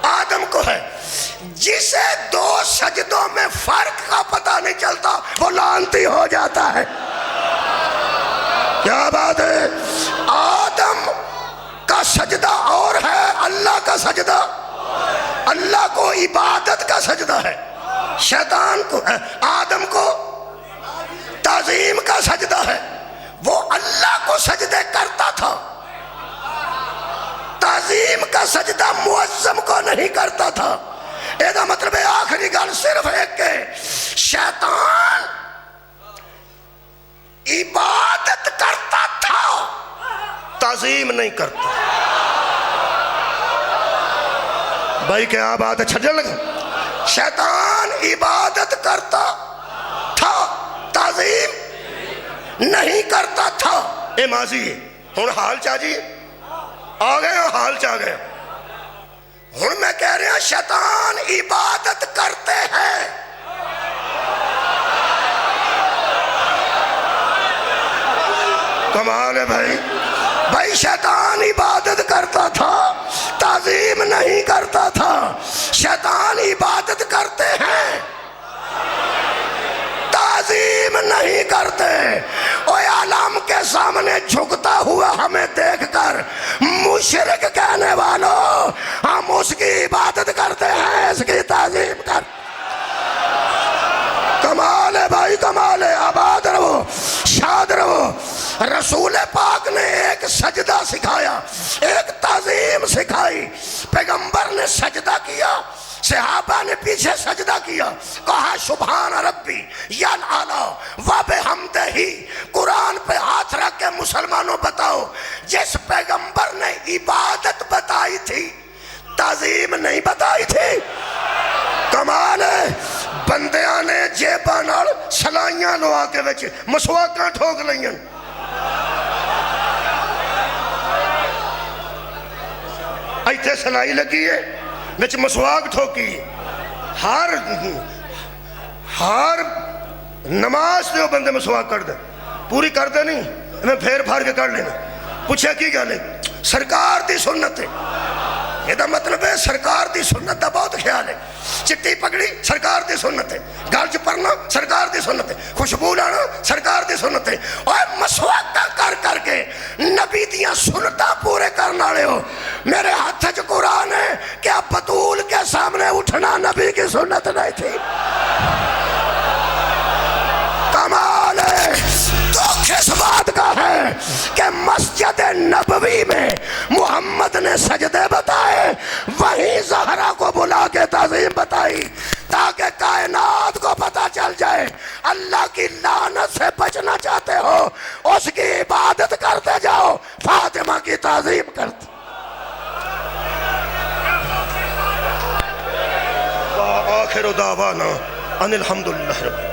آدم کو ہے۔ جسے دو سجدوں میں فرق کا پتہ نہیں چلتا وہ لعنتی ہو جاتا ہے۔ کیا بات ہے؟ آدم کا سجدہ اور ہے، اللہ کا سجدہ، اللہ کو عبادت کا سجدہ ہے، شیطان کو آدم کو تعظیم کا سجدہ ہے۔ وہ اللہ کو سجدے کرتا تھا، تعظیم کا سجدہ معظم کو نہیں کرتا تھا۔ ایدہ مطلب ہے آخری گل صرف ایک کہ شیطان عبادت کرتا تھا، تعظیم نہیں کرتا۔ بھائی کیا بات ہے، چھجن لگا؟ شیطان عبادت کرتا تھا، تعظیم نہیں کرتا تھا۔ اے ماضی ہے، ہن حال چاہ جی آ گئے، حال چاہ گئے۔ ہن میں کہہ رہا شیطان عبادت کرتے ہیں، کمال ہے بھائی۔ بھائی شیطان عبادت کرتا تھا، تعظیم نہیں کرتا تھا۔ شیطان عبادت کرتے ہیں، تعظیم نہیں کرتے۔ اوے عالم کے سامنے جھکتا ہوا ہمیں دیکھ کر مشرک کہنے والوں، ہم اس کی عبادت کرتے ہیں، اس کی تعظیم کرتے۔ کمال ہے بھائی، کمال ہے۔ آباد رہو، شاد رہو۔ رسول پاک نے ایک سجدہ سکھایا، ایک تعظیم سکھائی۔ پیغمبر نے سجدہ کیا، صحابہ نے پیچھے سجدہ کیا، کہا سبحان ربی یعلی و بحمدہ۔ قرآن پہ ہاتھ رکھ کے مسلمانوں بتاؤ جس پیغمبر نے عبادت بتائی تھی تعظیم نہیں بتائی تھی؟ کمال ہے۔ بندیاں نے جیباں نال سلائیاں لوا کے وچ مسواکاں ٹھوک لئیاں، ایتھے سلائی لگی ہے وچ مسواک ٹھوکی۔ ہر نماز دے بندے مسواک کر دے، پوری کر دے نہیں، میں پھیر پھار کے کر لینا۔ پوچھے کی گل ہے؟ سرکار دی سنت ہے۔ یہ دا مطلب ہے سرکار دی سنت دا بہت خیال ہے۔ چٹی پگڑی سرکار دی سنت ہے، گل چ پڑھنا سرکار دی سنت ہے، خوشبو لانا سرکار دی سنت ہے۔ اور مسواکاں کر کر کے نبی دیاں سنتاں پورے کرنا لے ہو۔ میرے ہاتھ چ قرآن ہے، کیا بطول کے سامنے اٹھنا نبی کی سنت نہیں تھی؟ کمال ہے۔ دکھ اس بات کا ہے کہ مسجد نبوی میں محمد نے سجدے بتائے، وہیں زہرا کو بلا کے تعظیم بتائی، تاکہ کائنات کو پتہ چل جائے اللہ کی لعنت سے بچنا چاہتے ہو اس کی عبادت کرتے جاؤ، فاطمہ کی تعظیم کرتے۔ وآخر دعوانا ان الحمدللہ رب